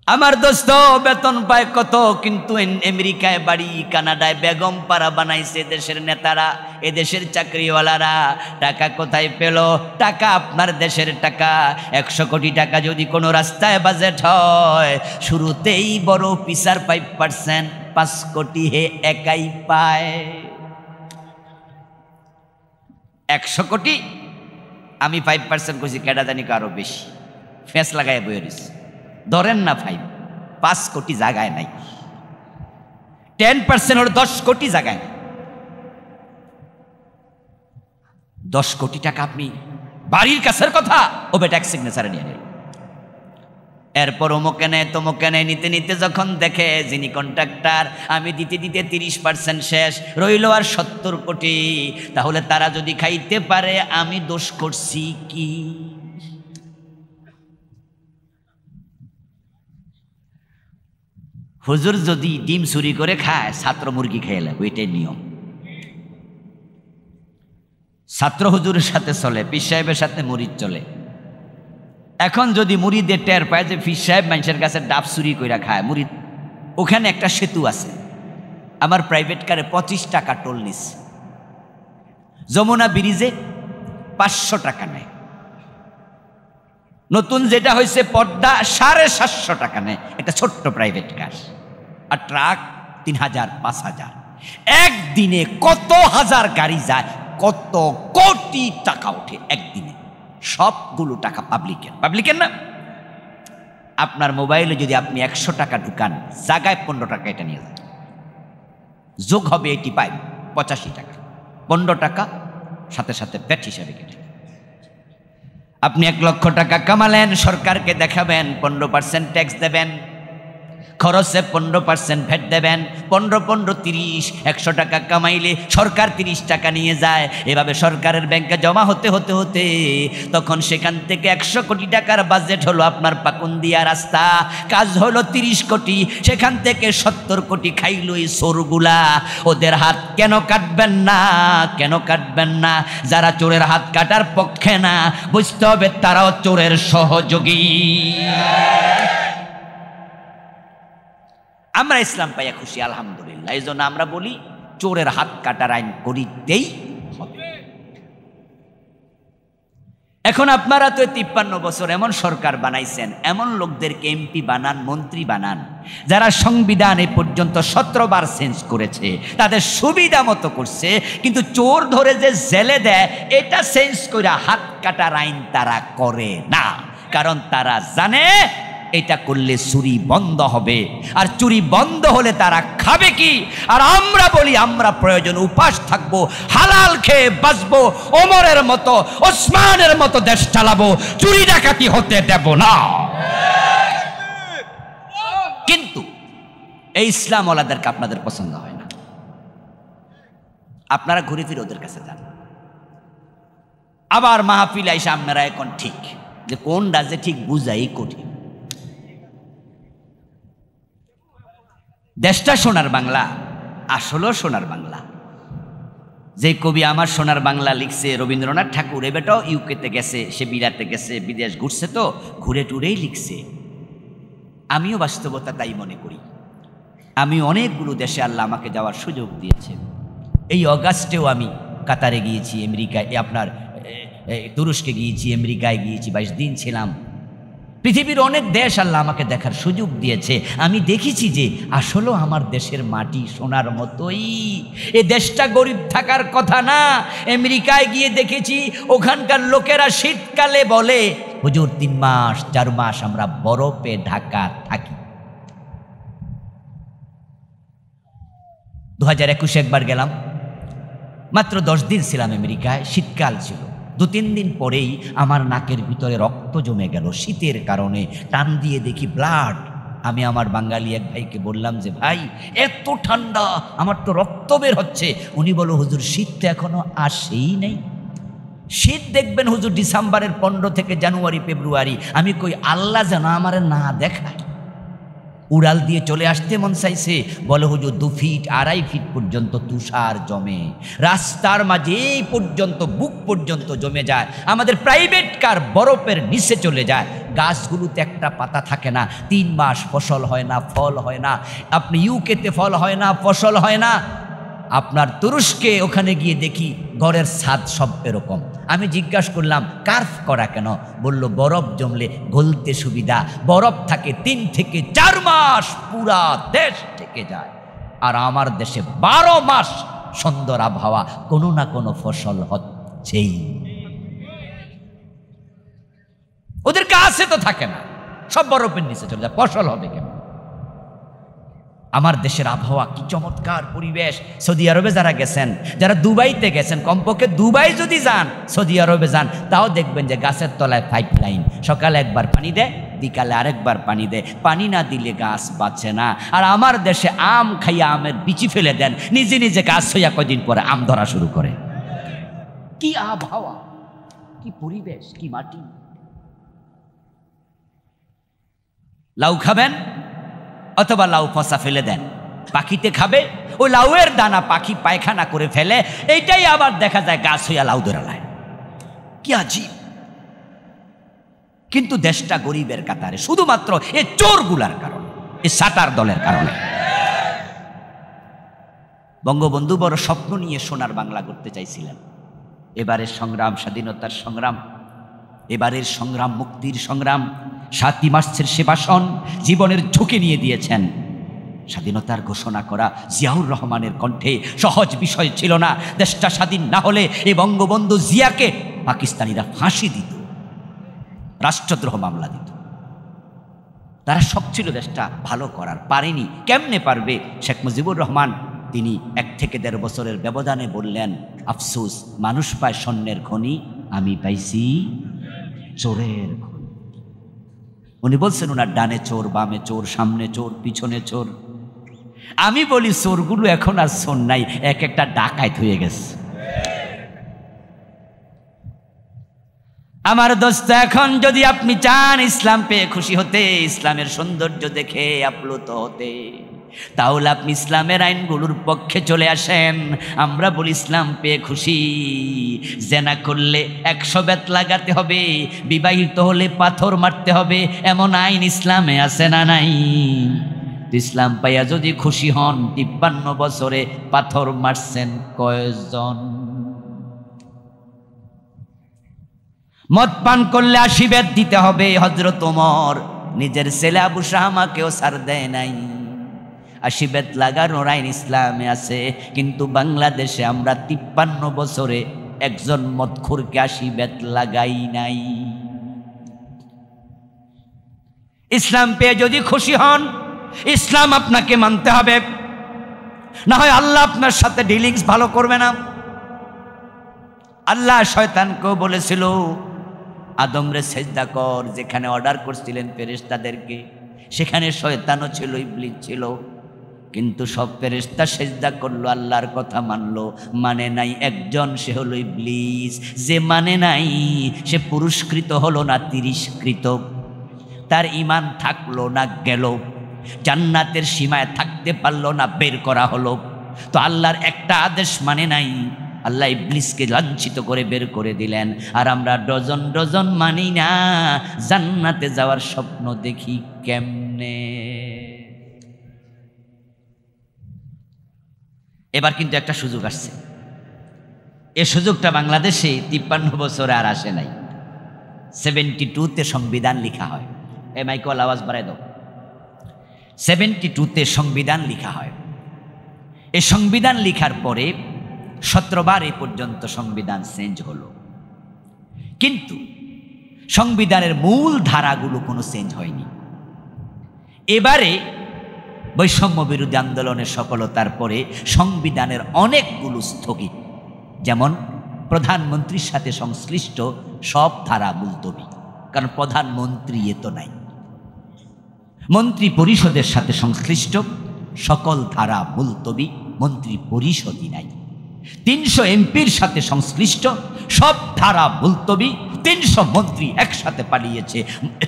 আমার দোস্ত বেতন পায় কত, কিন্তু আমেরিকায় বাড়ি, কানাডায় বেগম পাড়া বানাইছে দেশের নেতারা, এদেশের চাকরিওয়ালারা। টাকা কোথায় পেল? টাকা আপনার দেশের টাকা। 100 কোটি টাকা যদি কোনো রাস্তায় বাজেট হয়, শুরুতেই বড় অফিসার 5%, 5 কোটি হে একাই পায়। 100 কোটি আমি 5% কইছি, কেডা জানি আরো বেশি ফেস লাগাই বই রইছে। ধরেন না 5 কোটি জায়গায় নাই, 10% হলো 10 কোটি জায়গায় নাই। 10 কোটি টাকা আপনি বাড়ির কাছের কথা ও বেটা এক সিগনেচারে নিয়ে নিল। এরপর অমুকে নেয় তমুকে নেয়, নিতে নিতে যখন দেখে যিনি কন্ট্রাক্টর, আমি দিতে দিতে 30% শেষ, রইল আর 70 কোটি। তাহলে তারা যদি খাইতে পারে আমি দোষ করছি কি? হুজুর যদি ডিম চুরি করে খায়, ছাত্র মুরগি খেয়ে লাগে, ওইটাই নিয়ম। ছাত্র হুজুরের সাথে চলে, পীর সাহেবের সাথে মুরিদ চলে। এখন যদি মুরিদের টের পায় যে পীর সাহেব মানুষের কাছে ডাব চুরি করে খায়, মুরিদ ওখানে একটা সেতু আছে, আমার প্রাইভেট কারে 25 টাকা টোল নিচ্ছে, যমুনা ব্রিজে 500 টাকা নেয়, নতুন যেটা হয়েছে পদ্মা 750 টাকা নেয় একটা ছোট্ট প্রাইভেট কার, আর ট্রাক 3000 5000। একদিনে কত হাজার গাড়ি যায়, কত কোটি টাকা ওঠে একদিনে। সবগুলো টাকা পাবলিকের না। আপনার মোবাইলে যদি আপনি 100 টাকা ঢুকান, জায়গায় 15 টাকা এটা নিয়ে যান, যোগ হবে 85 টাকা, 15 টাকা সাথে সাথে ব্যাট হিসাবে কেটে। আপনি 1 লক্ষ টাকা কামালেন, সরকারকে দেখাবেন, 15% ট্যাক্স দেবেন, খরচে 15% ভ্যাট দেবেন, 15 30, 100 টাকা কামাইলে সরকার 30 টাকা নিয়ে যায়। এভাবে সরকারের ব্যাংকে জমা হতে হতে হতে তখন সেখান থেকে 100 কোটি টাকার বাজেট হলো আপনার পাকুন্দিয়া রাস্তা, কাজ হলো 30 কোটি, সেখান থেকে 70 কোটি খাইল এই চোরগুলা। ওদের হাত কেন কাটবেন না? কেন কাটবেন না? যারা চোরের হাত কাটার পক্ষে না, বুঝতে হবে তারাও চোরের সহযোগী। আমরা ইসলাম পাইয়া খুশি আলহামদুলিল্লাহ। এই জন্য আমরা বলি চোরের হাত কাটার আইন করিতেই হবে। এখন আপনারা তো 53 বছর এমন সরকার বানাইছেন, এমন লোকদেরকে এমপি বানান, মন্ত্রী বানান, যারা সংবিধান এ পর্যন্ত 17 বার চেঞ্জ করেছে, তাদের সুবিধা মতো করছে, কিন্তু চোর ধরে যে জেলে দেয় এটা চেঞ্জ করে হাত কাটার আইন তারা করে না। কারণ তারা জানে এটা করলে চুরি বন্ধ হবে, আর চুরি বন্ধ হলে তারা খাবে কি? আর আমরা বলি আমরা প্রয়োজন উপাস থাকবো, হালাল খেয়ে বাঁচবো, ওমরের মতো ওসমানের মতো দেশ চালাবো, চুরি ডাকাতি হতে দেব না। এই ইসলামওয়ালাদেরকে আপনাদের পছন্দ হয় না, আপনারা ঘুরে ফিরে ওদের কাছে যান। আবার মাহফিল আইসা আপনারা এখন ঠিক যে কোনটা যে ঠিক বুঝাই কঠিন। দেশটা সোনার বাংলা, আসলেও সোনার বাংলা। যে কবি আমার সোনার বাংলা লিখছে রবীন্দ্রনাথ ঠাকুর, এ বেটাও ইউকেতে গেছে, সে বিলাতে গেছে, বিদেশ ঘুরছে, তো ঘুরে টুরেই লিখছে। আমিও বাস্তবতা তাই মনে করি। আমি অনেকগুলো দেশে আল্লাহ আমাকে যাওয়ার সুযোগ দিয়েছে। এই অগাস্টেও আমি কাতারে গিয়েছি, আমেরিকায়, আপনার তুরস্কে গিয়েছি, আমেরিকায় গিয়েছি, 22 দিন ছিলাম। পৃথিবীর অনেক দেশ আল্লাহ আমাকে দেখার সুযোগ দিয়েছে। আমি দেখেছি যে আসলেও আমার দেশের মাটি সোনার মতোই। এ দেশটা গরিব থাকার কথা না। আমেরিকায় গিয়ে দেখেছি ওখানকার লোকেরা শীতকালে বলে, হুজুর 3 মাস 4 মাস আমরা বরফে ঢাকা থাকি। 2021 একবার গেলাম, মাত্র 10 দিন ছিলাম আমেরিকায়, শীতকাল ছিল। 2-3 দিন পরেই আমার নাকের ভিতরে রক্ত জমে গেল শীতের কারণে। টান দিয়ে দেখি ব্লাড। আমি আমার বাঙালি এক ভাইকে বললাম যে ভাই এত ঠান্ডা, আমার তো রক্ত বের হচ্ছে। উনি বলল হুজুর শীত তো এখনো আসেই নেই। শীত দেখবেন হুজুর ডিসেম্বরের 15 থেকে জানুয়ারি ফেব্রুয়ারি। আমি কই আল্লাহ যেন আমারে না দেখায়। উড়াল দিয়ে চলে আসতে মন চাইছে। বলে হুজুর 2 ফিট 2.5 ফিট পর্যন্ত তুষার জমে, রাস্তার মাঝে এই পর্যন্ত বুক পর্যন্ত জমে যায়। আমাদের প্রাইভেট কার বরফের নিচে চলে যায়। গাছগুলোতে একটা পাতা থাকে না। 3 মাস ফসল হয় না, ফল হয় না। আপনি ইউকেতে ফল হয় না, ফসল হয় না। আপনার তুরস্কে ওখানে গিয়ে দেখি ঘরের ছাদ সব এরকম। আমি জিজ্ঞাসা করলাম কার্ভ করা কেন? বলল বরফ জমলে গলতে সুবিধা। বরফ থাকে 3 থেকে 4 মাস, পুরা দেশ থেকে যায়। আর আমার দেশে 12 মাস সুন্দর আবহাওয়া, কোনো না কোনো ফসল হচ্ছেই। ওদের কাছে তো থাকে না, সব বরফের নিচে চলে যায়, ফসল হবে কেন? আমার দেশের আবহাওয়া কি চমৎকার পরিবেশ। সৌদি আরবে যারা গেছেন, যারা দুবাইতে গেছেন, কমপক্ষে দুবাই যদি যান, সৌদি আরবে যান, তাও দেখবেন যে গাছের তলায় 5 লাইন। সকালে একবার পানি দেয়, বিকালে আরেকবার পানি দেয়। পানি না দিলে গাছ বাঁচে না। আর আমার দেশে আম খাইয়া আমের বিচি ফেলে দেন, নিজে নিজে গাছ হইয়া কয়দিন পরে আম ধরা শুরু করে। কি আবহাওয়া, কি পরিবেশ, কি মাটি। লাউ খাবেন অথবা লাউ পচা ফেলে দেন, পাখিতে খাবে, ওই লাউয়ের দানা পাখি পায়খানা করে ফেলে। এইটাই আবার দেখা যায় গাছ হইয়া লাউ ধরালায়। কি আজীব। কিন্তু দেশটা গরিবের কাতারে, শুধুমাত্র এই চোরগুলার কারণে, এই সাতার দলের কারণে। বঙ্গবন্ধু বড় স্বপ্ন নিয়ে সোনার বাংলা করতে চাইছিলেন। এবারের সংগ্রাম স্বাধীনতার সংগ্রাম, এবারের সংগ্রাম মুক্তির সংগ্রাম। 7ই মার্চের সে ভাষণ জীবনের ঝুঁকি নিয়ে দিয়েছেন। স্বাধীনতার ঘোষণা করা জিয়াউর রহমানের কণ্ঠে সহজ বিষয় ছিল না। দেশটা স্বাধীন না হলে এই বঙ্গবন্ধু জিয়াকে পাকিস্তানিরা ফাঁসি দিত, রাষ্ট্রদ্রোহ মামলা দিত। তারা শখ ছিল দেশটা ভালো করার, পারেনি। কেমনে পারবে? শেখ মুজিবুর রহমান তিনি 1 থেকে 1.5 বছরের ব্যবধানে বললেন, আফসোস মানুষ পায় স্বর্ণের খনি, আমি পাইছি চোরের খনি। উনি বলছেন ওনার ডানে চোর, বামে চোর, সামনে চোর, পিছনে চোর। আমি বলি চোরগুলো এখন আর চোর নাই, এক একটা ডাকাইত হয়ে গেছে। আমার দোস্ত, এখন যদি আপনি চান ইসলাম পেয়ে খুশি হতে, ইসলামের সৌন্দর্য দেখে আপ্লুত হতে, তাহলে আপনি ইসলামের আইনগুলোর পক্ষে চলে আসেন। আমরা বলি ইসলাম পেয়ে খুশি, জেনা করলে 100 বেত লাগাতে হবে, বিবাহিত হলে পাথর মারতে হবে, এমন আইন ইসলামে আছে না নাই? ইসলাম পাইয়া যদি খুশি হন, 53 বছরে পাথর মারছেন কয়জন? মদ পান করলে 80 বেত দিতে হবে। হযরত ওমর নিজের ছেলে আবু শাহমাকেও ছাড় দেয় নাই। 80 বেত লাগানোর আইন ইসলামে আছে, কিন্তু বাংলাদেশে আমরা 53 বছরে একজন মদখোরকে 80 বেত লাগাই নাই। ইসলাম পেয়ে যদি খুশি হন, ইসলাম আপনাকে মানতে হবে, না হয় আল্লাহ আপনার সাথে ডিলিংস ভালো করবে না। আল্লাহ শয়তানকেও বলেছিল আদমরে সেজদা কর, যেখানে অর্ডার করছিলেন ফেরেশতাদেরকে, সেখানে শয়তানও ছিল, ইবলিস ছিল। কিন্তু সব ফেরেশতা সেজদা করলো, আল্লাহর কথা মানলো, মানে নাই একজন, সে হলো ইবলিস। যে মানে নাই সে পুরস্কৃত হলো না, তিরস্কৃত। তার ঈমান থাকলো না গেল, জান্নাতের সীমায় থাকতে পারলো না, বের করা হলো। তো আল্লাহর একটা আদেশ মানে নাই, আল্লাহ ইবলিসকে লাঞ্ছিত করে বের করে দিলেন। আর আমরা ডজন ডজন মানি না, জান্নাতে যাওয়ার স্বপ্ন দেখি কেমনে। এবার কিন্তু একটা সুযোগ আসছে, এ সুযোগটা বাংলাদেশে 53 বছরে আর আসে নাই। 72-তে সংবিধান লিখা হয়। এ মাইকল আওয়াজ বাড়াই দাও। 72-তে সংবিধান লিখা হয়। এই সংবিধান লিখার পরে 17 বার এ পর্যন্ত সংবিধান চেঞ্জ হলো, কিন্তু সংবিধানের মূল ধারাগুলো কোনো চেঞ্জ হয়নি। এবারে বৈষম্য বিরোধী আন্দোলনের সফলতার পরে সংবিধানের অনেকগুলো স্থগিত, যেমন প্রধানমন্ত্রীর সাথে সংশ্লিষ্ট সব ধারা মুলতবি, কারণ প্রধানমন্ত্রী এ তো নাই। মন্ত্রী পরিষদের সাথে সংশ্লিষ্ট সকল ধারা মুলতবি, মন্ত্রী পরিষদই নাই। 300 এমপির সাথে সংশ্লিষ্ট সব ধারা মুলতবি। 300 মন্ত্রী একসাথে পালিয়েছে,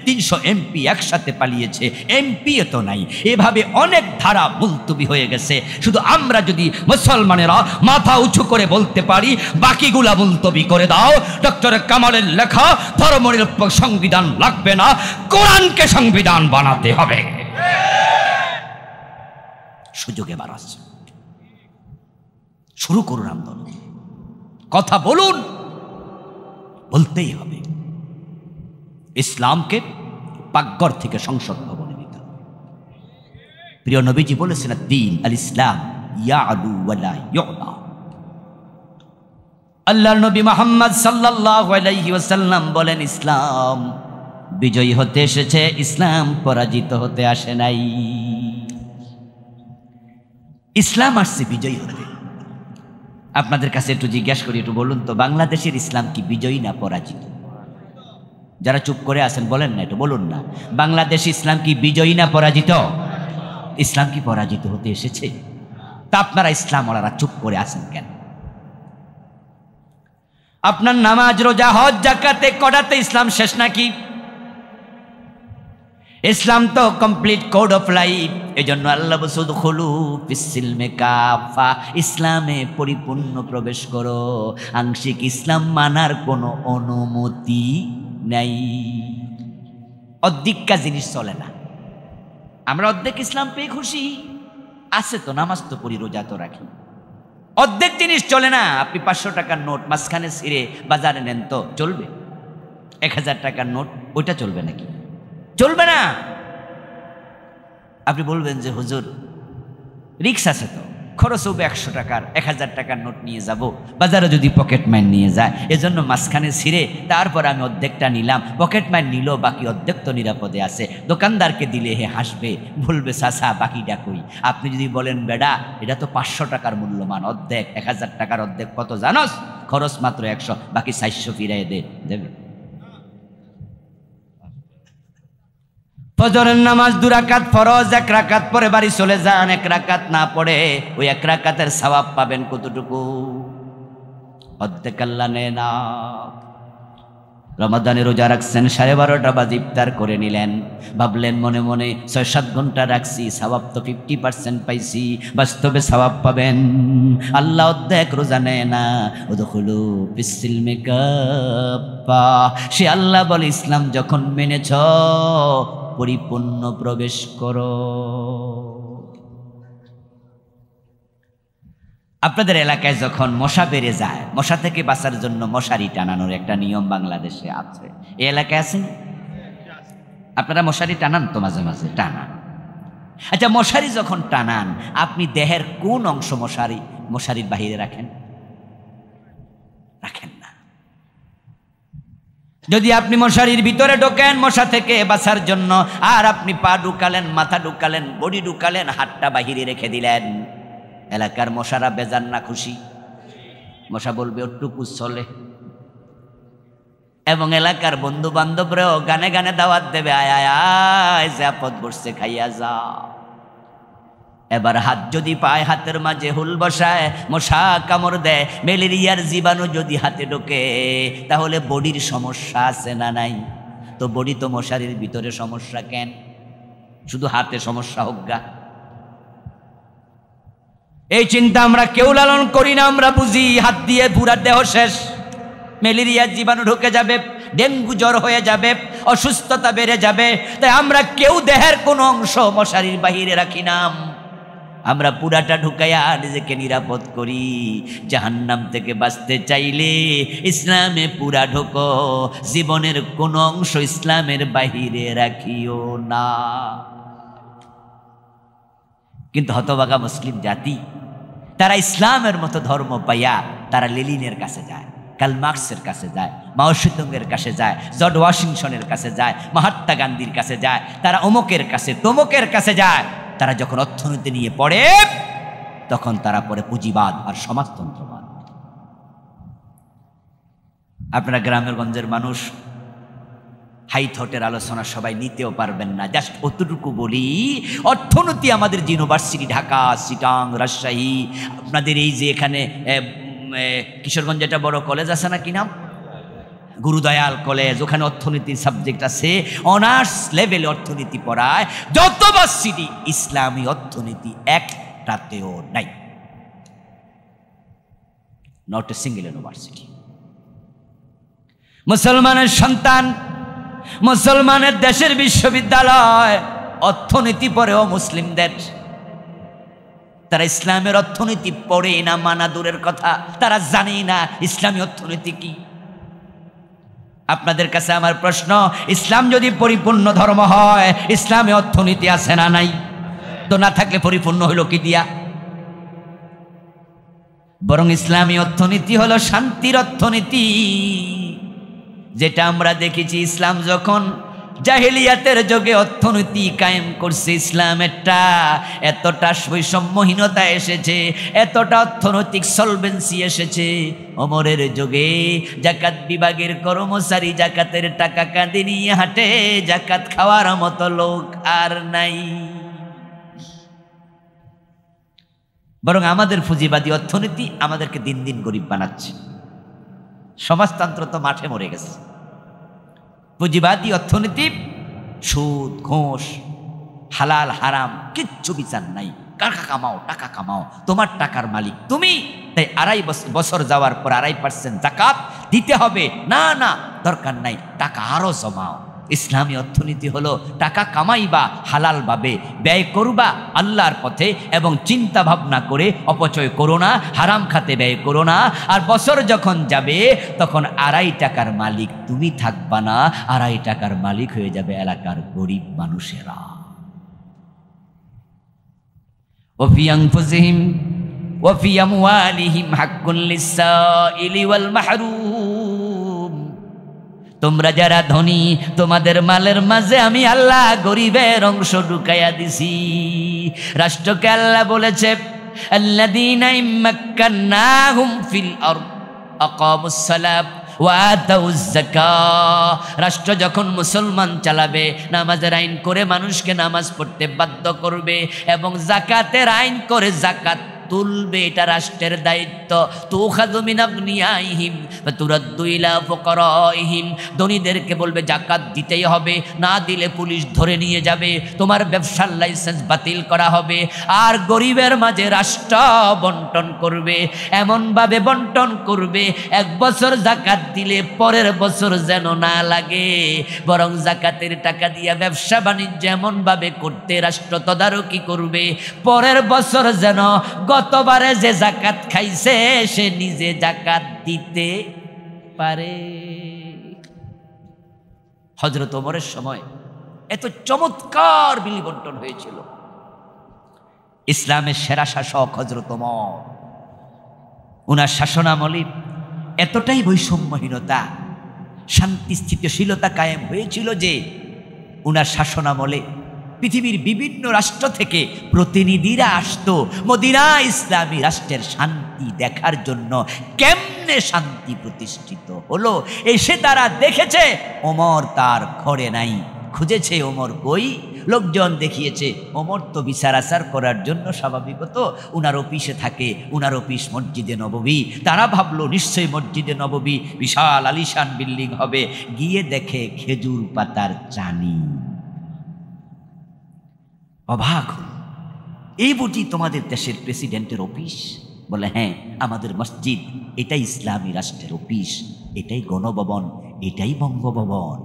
300 এমপি একসাথে পালিয়েছে, এমপি তো নাই। এভাবে অনেক ধারা মুলতবি হয়ে গেছে। শুধু আমরা যদি মুসলমানেরা মাথা উঁচু করে বলতে পারি বাকিগুলা মুলতবি করে দাও, ডক্টর কামালের লেখা ধর্মনিরপেক্ষ সংবিধান লাগবে না, কোরআনকে সংবিধান বানাতে হবে। সুযোগ এবার আসছে, শুরু করুন আন্দোলন, কথা বলুন, বলতেই হবে। ইসলামকে পাকঘর থেকে সংসদ ভবনে নিতে হবে। প্রিয় নবীজি বলেছেন, দ্বীন আল ইসলাম ইয়ালু ওয়ালা ইউলা। আল্লাহর নবী মুহাম্মদ সাল্লাল্লাহু আলাইহি ওয়াসাল্লাম বলেন, ইসলাম বিজয়ী হতে এসেছে, ইসলাম পরাজিত হতে আসে নাই। ইসলাম আসছে বিজয়ী হতে। আপনাদের কাছে একটু জিজ্ঞাসা করি, একটু বলুন তো, বাংলাদেশের ইসলাম কি বিজয়ী না পরাজিত? যারা চুপ করে আছেন বলেন না, একটু বলুন না, বাংলাদেশ ইসলাম কি বিজয়ী না পরাজিত? ইসলাম কি পরাজিত হতে এসেছে? তা আপনারা ইসলাম ওনারা চুপ করে আছেন কেন? আপনার নামাজ, রোজা, হজ, যাকাতে করাতে ইসলাম শেষ নাকি? ইসলাম তো কমপ্লিট কোড অফ লাইফ। এই জন্য আল্লাহ বলছে, উদখুলু ফিস-সিলমি কাফা, ইসলামে পরিপূর্ণ প্রবেশ করো। আংশিক ইসলাম মানার কোনো অনুমতি নাই। অর্ধেকটা জিনিস চলে না। আমরা অর্ধেক ইসলাম পেয়ে খুশি, আছে তো, নামাজ তো পড়ি, রোজা তো রাখি। অর্ধেক জিনিস চলে না। আপনি 500 টাকার নোট মাঝখানে ছিঁড়ে বাজারে নেন তো চলবে? 1000 টাকার নোট, ওইটা চলবে নাকি? চলবে না। আপনি বলবেন যে হুজুর রিক্স আছে তো, খরচ হবে 100 টাকার, 1000 টাকার নোট নিয়ে যাব, বাজারে যদি পকেট মাইন নিয়ে যায়, এজন্য মাঝখানে ছিঁড়ে তারপর আমি অর্ধেকটা নিলাম। পকেট মাইন নিল, বাকি অর্ধেক তো নিরাপদে আছে। দোকানদারকে দিলে হে হাসবে, বলবে চাচা বাকিটা কই? আপনি যদি বলেন বেডা এটা তো 500 টাকার মূল্যমান, অর্ধেক 1000 টাকার অর্ধেক কত জানোস? খরচ মাত্র 100, বাকি 400 ফিরাই দেবে। ফজরের নামাজ 2 রাকাত ফরজ, 1 রাকাত পরে বাড়ি চলে যান। 1 রাকাত না পড়ে ওই 1 রাকাতের সওয়াব পাবেন কতটুকু? অর্ধেক আল্লাহ নেয় না। রমাদানে রোজা রাখছেন, 12:30 বাজে ইফতার করে নিলেন, ভাবলেন মনে মনে 6-7 ঘন্টা রাখছি, সওয়াব তো 50% পাইছি। বাস্তবে সওয়াব পাবেন, আল্লাহ অর্ধেক রোজা নেয় না। উদখুলু ফিস-সিলমি কাফা, সে আল্লাহ বলে ইসলাম যখন মেনেছ পরিপূর্ণ প্রবেশ করো। আপনাদের এলাকায় যখন মশা বেড়ে যায়, মশা থেকে বাঁচার জন্য মশারি টানানোর একটা নিয়ম বাংলাদেশে আছে। এই এলাকায় আছে? আপনারা মশারি টানান তো? মাঝে মাঝে টানান। আচ্ছা, মশারি যখন টানান, আপনি দেহের কোন অংশ মশারির বাহিরে রাখেন? রাখেন না। যদি আপনি মশারির ভিতরে ঢোকেন মশা থেকে বাঁচার জন্য, আর আপনি পা ঢুকালেন, মাথা ঢুকালেন, বডি ঢুকালেন, হাতটা বাহিরে রেখে দিলেন, এলাকার মশারা বেজান না খুশি? মশা বলবে ওটুকু চলে। এবং এলাকার বন্ধু বান্ধবরাও গানে গানে দাওয়াত দেবে, আয় আয় আয়, যে আপদ বসছে খাইয়া যা। এবার হাত যদি পায়, হাতের মাঝে হুল বসায়, মশা কামড় দেয়, ম্যালেরিয়ার জীবাণু যদি হাতে ঢোকে, তাহলে বডির সমস্যা আছে না নাই? তো বডি তো মশারির ভিতরে সমস্যা কেন? শুধু হাতে সমস্যা হোক গা। এই চিন্তা আমরা কেউ লালন করি না। আমরা বুঝি হাত দিয়ে পুরা দেহ শেষ, ম্যালেরিয়ার জীবাণু ঢুকে যাবে, ডেঙ্গু জ্বর হয়ে যাবে, অসুস্থতা বেড়ে যাবে। তাই আমরা কেউ দেহের কোনো অংশ মশারির বাহিরে রাখি না, আমরা পুরাটা ঢুকাইয়া নিজেকে নিরাপদ করি। জাহান্নাম থেকে বাঁচতে চাইলে ইসলামে পুরা ঢোকো, জীবনের কোনো অংশ ইসলামের বাহিরে রাখিও না। কিন্তু হতভাগা মুসলিম জাতি, তারা ইসলামের মতো ধর্ম পাইয়া তারা লেনিনের কাছে যায়, কার্ল মার্কসের কাছে যায়, মাও সেতুংয়ের কাছে যায়, জর্জ ওয়াশিংটনের কাছে যায়, মহাত্মা গান্ধীর কাছে যায়, তারা অমুকের কাছে তমুকের কাছে যায়। তারা যখন অর্থনীতি নিয়ে পড়ে, তখন তারা পড়ে পুঁজিবাদ আর সমাজতন্ত্রবাদ। আপনারা গ্রামের গঞ্জের মানুষ, হাই থটের আলোচনা সবাই নিতেও পারবেন না, জাস্ট অতটুকু বলি। অর্থনীতি আমাদের যে ইউনিভার্সিটি, ঢাকা, চিটাং, রাজশাহী, আপনাদের এই যে এখানে কিশোরগঞ্জে একটা বড় কলেজ আছে না, কি নাম, গুরুদয়াল কলেজ, ওখানে অর্থনীতির সাবজেক্ট আছে, অনার্স লেভেলে অর্থনীতি পড়ায়। যত ভার্সিটি ইসলামী অর্থনীতি একটাতেও নাই, নট এ সিঙ্গেল ইউনিভার্সিটি। মুসলমানের সন্তান, মুসলমানের দেশের বিশ্ববিদ্যালয়, অর্থনীতি পড়েও মুসলিমদের। তারা ইসলামের অর্থনীতি পড়ে না, মানা দূরের কথা, তারা জানে না ইসলামী অর্থনীতি কি। আপনাদের কাছে আমার প্রশ্ন, ইসলাম যদি পরিপূর্ণ ধর্ম হয়, ইসলামে অর্থনীতি আছে না নাই? তো না থাকলে পরিপূর্ণ হইল কি দিয়া? বরং ইসলামী অর্থনীতি হলো শান্তির অর্থনীতি, যেটা আমরা দেখেছি। ইসলাম যখন জাহেলিয়াতের যুগে অর্থনীতি কায়েম করছে, ইসলামেরটা এতটা বৈষম্যহীনতা এসেছে, এতটা অর্থনৈতিক সলভেন্সি এসেছে। ওমরের যুগে জাকাত বিভাগের কর্মচারী জাকাতের টাকা কাঁধে নিয়ে হাঁটে, জাকাত খাওয়ার মতো লোক আর নাই। বরং আমাদের পুঁজিবাদী অর্থনীতি আমাদেরকে দিন দিন গরিব বানাচ্ছে। সমাজতন্ত্র তো মাঠে মরে গেছে। পুঁজিবাদী অর্থনীতি, সুদ, ঘোষ, হালাল হারাম কিচ্ছু বিচার নাই। টাকা কামাও, টাকা কামাও, তোমার টাকার মালিক তুমি। তাই 2.5 বছর যাওয়ার পর 2.5% জাকাত দিতে হবে। না না, দরকার নাই, টাকা আরো জমাও। ইসলামী অর্থনীতি হলো টাকা কামাইবা হালালভাবে, ব্যয় করবা আল্লাহর পথে, এবং চিন্তা ভাবনা করে অপচয় করো না, হারাম খাতে ব্যয় করো না। আর বছর যখন যাবে তখন 2.5 টাকার মালিক তুমি থাকবা না, 2.5 টাকার মালিক হয়ে যাবে এলাকার গরিব মানুষেরা। ওফি আনফুসিহিম ওফি আমওয়ালিহিম হাক্কুন লিসসাইলি ওয়াল মাহরুম। তোমরা যারা ধনী, তোমাদের মালের মাঝে আমি আল্লাহ গরিবের অংশ ঢুকাইয়া দিছি। রাষ্ট্রকে আল্লাহ বলেছে, আল্লাযীনা ইম্মাক্কান্নাহুম ফিল আরদ আকামুস সালাত ওয়া আতাউজ যাকাত। রাষ্ট্র যখন মুসলমান চালাবে, নামাজের আইন করে মানুষকে নামাজ পড়তে বাধ্য করবে, এবং যাকাতের আইন করে যাকাত তুলবে, এটা রাষ্ট্রের দায়িত্ব। তুখাযু মিন আগনিয়াইহিম ওয়া তুরাদ্দু ইলা ফুকারাইহিম। ধনীদেরকে বলবে জাকাত দিতেই হবে, না দিলে পুলিশ ধরে নিয়ে যাবে, তোমার ব্যবসার লাইসেন্স বাতিল করা হবে। আর গরিবের মাঝে রাষ্ট্র বন্টন করবে, এমনভাবে বন্টন করবে 1 বছর জাকাত দিলে পরের বছর যেন না লাগে, বরং জাকাতের টাকা দিয়ে ব্যবসা বাণিজ্য এমনভাবে করতে রাষ্ট্র তদারকি করবে, পরের বছর যেন গতবারে যে জাকাত খাইছে সে নিজে জাকাত দিতে পারে। হযরত ওমরের সময় এত চমৎকার বিলি বন্টন হয়েছিল। ইসলামের সেরা শাসক হযরত ওমর, ওনার শাসনামলে এতটাই বৈষম্যহীনতা, শান্তি স্থিতিশীলতা কায়েম হয়েছিল যে ওনার শাসনামলে পৃথিবীর বিভিন্ন রাষ্ট্র থেকে প্রতিনিধিরা আসতো মদিনা ইসলামী রাষ্ট্রের শান্তি দেখার জন্য। কেমনে শান্তি প্রতিষ্ঠিত হলো, এসে তারা দেখেছে ওমর তার ঘরে নাই। খুঁজেছে ওমর কই, লোকজন দেখিয়েছে ওমর তো বিচার আচার করার জন্য স্বাভাবিকত উনার অফিসে থাকে, উনার অফিস মসজিদে নববী। তারা ভাবলো নিশ্চয়ই মসজিদে নববী বিশাল আলিশান বিল্ডিং হবে, গিয়ে দেখে খেজুর পাতার চানি। অবাক হল, এই বুঝি তোমাদের দেশের প্রেসিডেন্টের অফিস? বলে হ্যাঁ, আমাদের মসজিদ, এটাই ইসলামী রাষ্ট্রের অফিস, এটাই গণভবন, এটাই বঙ্গভবন।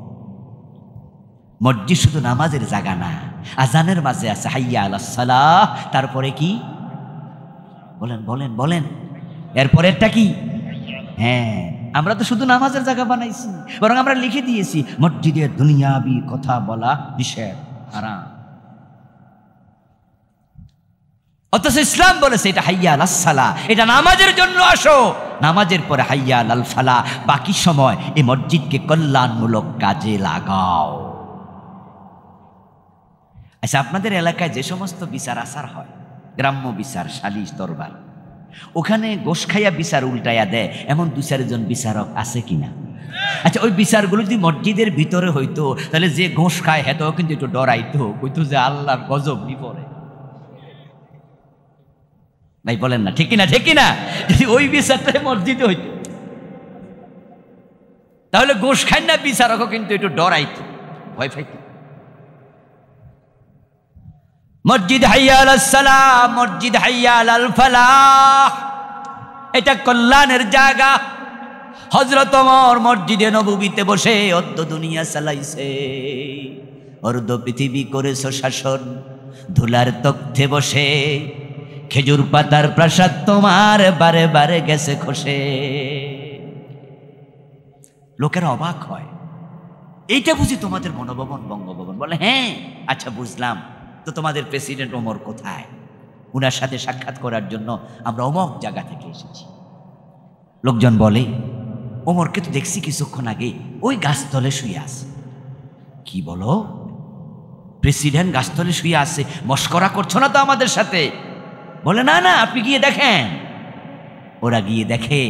মসজিদ শুধু নামাজের জায়গা না, আজানের মাঝে আছে হাইয়া আলাস সালাহ, তারপরে কি বলেন বলেন বলেন, এরপরেরটা কি? হ্যাঁ, আমরা তো শুধু নামাজের জায়গা বানাইছি, বরং আমরা লিখে দিয়েছি মসজিদের দুনিয়াবি কথা বলা নিষেধ, হারাম। অথচ ইসলাম বলেছে এটা হাইয়া আলাস সালাহ, এটা নামাজের জন্য আসো, নামাজের পরে হাইয়া আলাল ফালাহ, বাকি সময় এই মসজিদকে কল্যাণমূলক কাজে লাগাও। আচ্ছা, আপনাদের এলাকায় যে সমস্ত বিচার আচার হয়, গ্রাম্য বিচার, সালিশ, দরবার, ওখানে গোশ খাইয়া বিচার উল্টাইয়া দেয় এমন 2-4 জন বিচারক আছে কিনা? আচ্ছা, ওই বিচারগুলো যদি মসজিদের ভিতরে হইতো, তাহলে যে গোশ খায় হেতেও কিন্তু একটু ডরাইতো, কইতো যে আল্লাহর গজব বিপরে। ভাই বলেন না, ঠিক কিনা? ঠিক কিনা? যদি ওই বিচারটা মসজিদে হইতো, তাহলে গোশ খায় না বিচারকও কিন্তু একটু ডরাইতো, ভয় পাইতো। মসজিদ হাইয়া আলাস সালাহ, মসজিদ হাইয়া আলাল ফালাহ, এটা কল্যাণের জায়গা। হযরত ওমর মসজিদে নববীতে বসে অর্ধ দুনিয়া চালাইছে, অর্ধ পৃথিবী করেছ শাসন, ধুলার তখ্তে বসে খেজুর পাতার প্রাসাদ তোমার বারে বারে গেছে খসে। লোকেরা অবাক হয়, এইটা বুঝি তোমাদের গণভবন, বঙ্গভবন? বলে হ্যাঁ। আচ্ছা, বুঝলাম, তো তোমাদের প্রেসিডেন্ট ওমর কোথায়? উনার সাথে সাক্ষাৎ করার জন্য আমরা অমুক জায়গা থেকে এসেছি। লোকজন বলে ওমরকে তো দেখছি কিছুক্ষণ আগে ওই গাছতলে শুয়ে আছে। কি বলো? প্রেসিডেন্ট গাছতলে শুয়ে আছে? মস্করা করছো না তো আমাদের সাথে? বলে না না, আপনি গিয়ে দেখেন। ওরা গিয়ে দেখে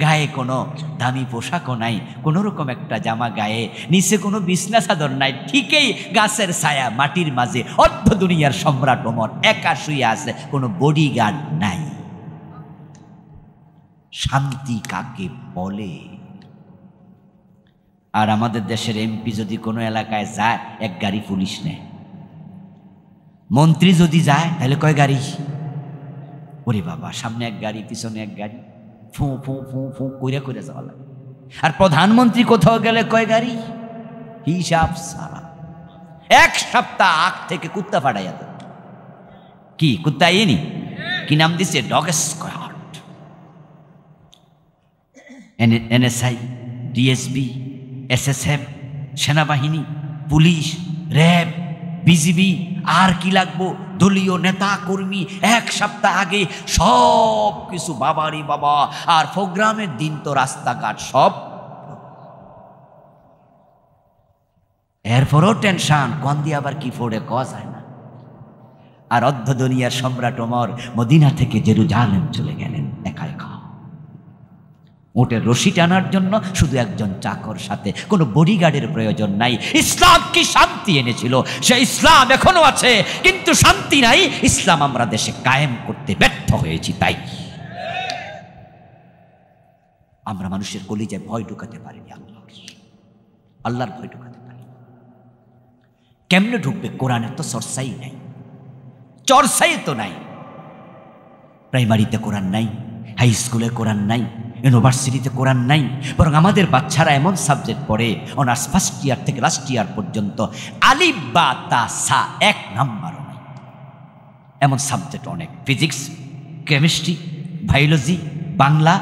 গায়ে কোনো দামি পোশাকও নাই, কোনো রকম একটা জামা গায়ে, নিচে কোনো বিছনা চাদর নাই, ঠিকই গাছের ছায়া, মাটির মাঝে অর্ধ দুনিয়ার সম্রাট ওমর একা শুয়ে আছে, কোনো বডিগার্ড নাই। শান্তি কাকে বলে? আর আমাদের দেশের এমপি যদি কোনো এলাকায় যায়, 1 গাড়ি পুলিশ নেয়। মন্ত্রী যদি যায় তাহলে কয় গাড়ি? ওরে বাবা, সামনে 1 গাড়ি, পিছনে 1 গাড়ি, ফু ফু ফু ফু কইরা কইরা যাওয়া লাগে। আর প্রধানমন্ত্রী কোথাও গেলে কয় গাড়ি? হিসাব সারা। 1 সপ্তাহ আগ থেকে কুত্তা ফাটাইয়া দেয়। কি কুত্তা এনি? কি নাম দিচ্ছে? Dog squad. NSI, DSB, SSF, সেনাবাহিনী, পুলিশ, র্যাব, বিজিবি, আর কি লাগবো, দলীয় নেতা কর্মী 1 সপ্তাহ আগে সব কিছু, বাবারি বাবা। আর প্রোগ্রামের দিন তো রাস্তাঘাট সব। এরপরও টেনশন, কোন দিয়ে আবার কি ফোড়ে ক যায় না। আর অর্ধ দুনিয়ার সম্রাট ওমর মদিনা থেকে জেরুজালেম চলে গেলেন একা একা। ওটের রশি টানার জন্য শুধু একজন চাকর, সাথে কোনো বডিগার্ডের প্রয়োজন নাই। ইসলাম কি শান্তি এনেছিল, সে ইসলাম এখনো আছে, কিন্তু শান্তি নাই। ইসলাম আমরা দেশে কায়েম করতে ব্যর্থ হয়েছি। তাই আমরা মানুষের কলিজায় ভয় ঢুকাতে পারিনি, আল্লাহর ভয় ঢুকাতে পারি। কেমনে ঢুকবে? কোরআনের তো চর্চাই নাই, চর্চাই তো নাই। প্রাইমারিতে কোরআন নাই, হাই স্কুলে কোরআন নাই, ইউনিভার্সিটিতে কোরআন নাই, বরং আমাদের বাচ্চারা এমন সাবজেক্ট পড়ে অনার্স ফার্স্ট ইয়ার থেকে লাস্ট ইয়ার পর্যন্ত আলিফ বা তা সা 1 নাম্বারও নাই। এমন সাবজেক্ট অনেক, ফিজিক্স, কেমিস্ট্রি, বায়োলজি, বাংলা,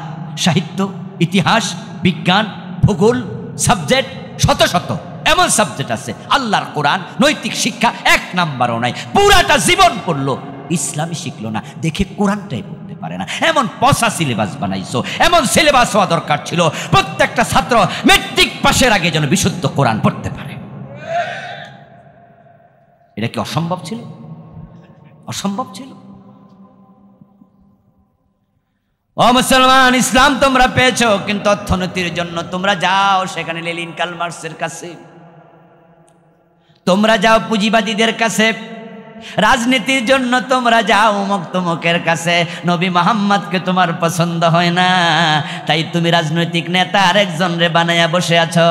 সাহিত্য, ইতিহাস, বিজ্ঞান, ভূগোল, সাবজেক্ট শত শত এমন সাবজেক্ট আছে। আল্লাহর কোরআন, নৈতিক শিক্ষা 1 নাম্বারও নাই। পুরাটা জীবন পড়লো, ইসলামই শিখলো না, দেখে কোরআনটাই পড়তে পারে না। এমন পচা সিলেবাস বানাইছো। এমন সিলেবাস হওয়া দরকার ছিল, প্রত্যেকটা ছাত্র মেট্রিক পাশের আগে যেন বিশুদ্ধ কোরআন পড়তে পারে। এটা কি অসম্ভব ছিল? অসম্ভব ছিল। ও মুসলমান, ইসলাম তোমরা পেয়েছো, কিন্তু অর্থনীতির জন্য তোমরা যাও সেখানে লেনিন, কার্ল মার্কসের কাছে। তোমরা যাও পুঁজিবাদীদের কাছে, রাজনীতির জন্য তোমরা যাও অমুক তমুকের কাছে, নবী মুহাম্মদকে তোমার পছন্দ হয় না, তাই তুমি রাজনৈতিক নেতা আরেকজন রে বানায়া বসে আছো।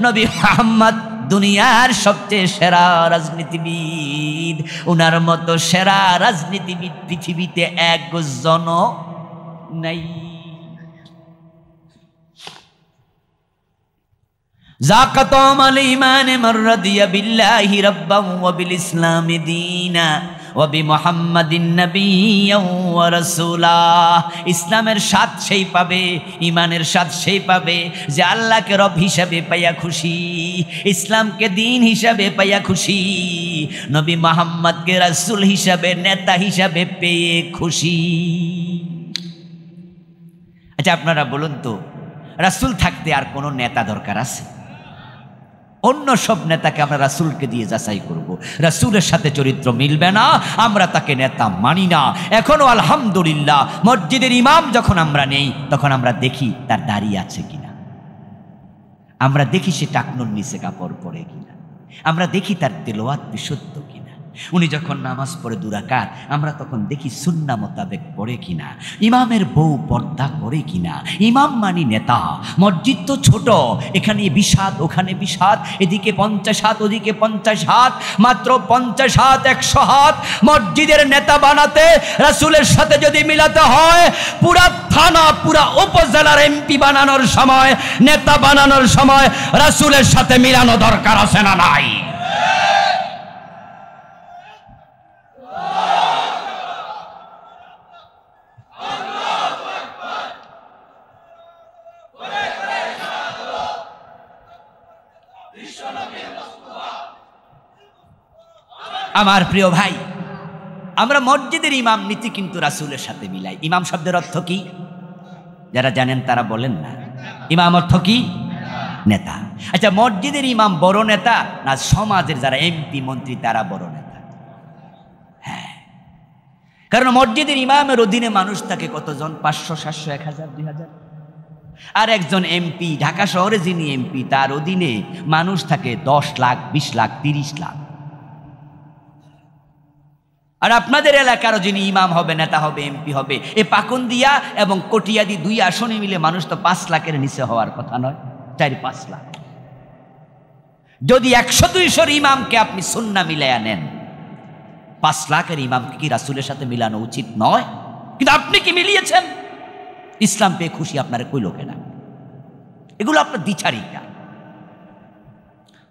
নবী মুহাম্মদ দুনিয়ার সবচেয়ে সেরা রাজনীতিবিদ, উনার মতো সেরা রাজনীতিবিদ পৃথিবীতে একজন নাই। জাকাতুল ঈমান মান রাদিয়া বিল্লাহি রাব্বান ওয়া বিল ইসলামি দীনা ওয়া বিমুহাম্মাদিন নাবিয়্যান ওয়া রাসূলা। ইসলামের স্বাদ সেই পাবে, ঈমানের স্বাদ সেই পাবে যে আল্লাহকে রব হিসাবে পাইয়া খুশি, ইসলামকে দ্বীন হিসাবে পাইয়া খুশি, নবী মুহাম্মদকে রাসূল হিসাবে নেতা হিসাবে পেয়ে খুশি। আচ্ছা আপনারা বলুন তো, রাসূল থাকতে আর কোনো নেতা দরকার আছে? অন্য সব নেতাকে আমরা রাসূলকে দিয়ে যাচাই করব, রাসূলের সাথে চরিত্র মিলবে না, আমরা তাকে নেতা মানি না। এখনো আলহামদুলিল্লাহ মসজিদের ইমাম যখন আমরা নেই তখন আমরা দেখি তার দাড়ি আছে কিনা, আমরা দেখি সে টাকনুর নিচে কাপড় পরে কিনা, আমরা দেখি তার তেলাওয়াত বিশুদ্ধ কিনা। উনি যখন নামাজ পড়ে দুরাকাত আমরা তখন দেখি সুন্নাহ মোতাবেক পড়ে কিনা, ইমামের বউ পর্দা করে কিনা। ইমাম মানি নেতা। মসজিদ তো ছোট, এখানে 20 হাত ওখানে 20 হাত, এদিকে 50 হাত ওদিকে 50 হাত, মাত্র 50 হাত 100 হাত। মসজিদের নেতা বানাতে রাসূলের সাথে যদি মিলাতে হয়, পুরা থানা পুরা উপজেলার এমপি বানানোর সময়, নেতা বানানোর সময় রাসূলের সাথে মিলানো দরকার আছে না নাই? আমার প্রিয় ভাই, আমরা মসজিদের ইমাম নীতি কিন্তু রাসূলের সাথে মিলাই। ইমাম শব্দের অর্থ কি? যারা জানেন তারা বলেন না। ইমাম অর্থ কি? নেতা। আচ্ছা মসজিদের ইমাম বড় নেতা না সমাজের যারা এমপি মন্ত্রী তারা বড় নেতা? হ্যাঁ, কারণ মসজিদের ইমামের অধীনে মানুষ থাকে কতজন? 500, 700, 1000, 2000। আর একজন এমপি, ঢাকা শহরে যিনি এমপি, তার অধীনে মানুষ থাকে 10 লাখ, 20 লাখ, 30 লাখ। আর আপনাদের এলাকারও যিনি ইমাম হবে, নেতা হবে, এমপি হবে, এই পাকুন্দিয়া এবং কটিয়াদি 2 আসনে মিলে মানুষ তো 5 লাখের নিচে হওয়ার কথা নয়, 4-5 লাখ। যদি 100-200 ইমামকে আপনি সুন্নাহ মিলাইয়া নেন, 5 লাখের ইমামকে কি রাসূলের সাথে মিলানো উচিত নয়? কিন্তু আপনি কি মিলিয়েছেন? ইসলাম পেয়ে খুশি আপনারা কই লোকে না। এগুলো আপনার দ্বিচারিতা।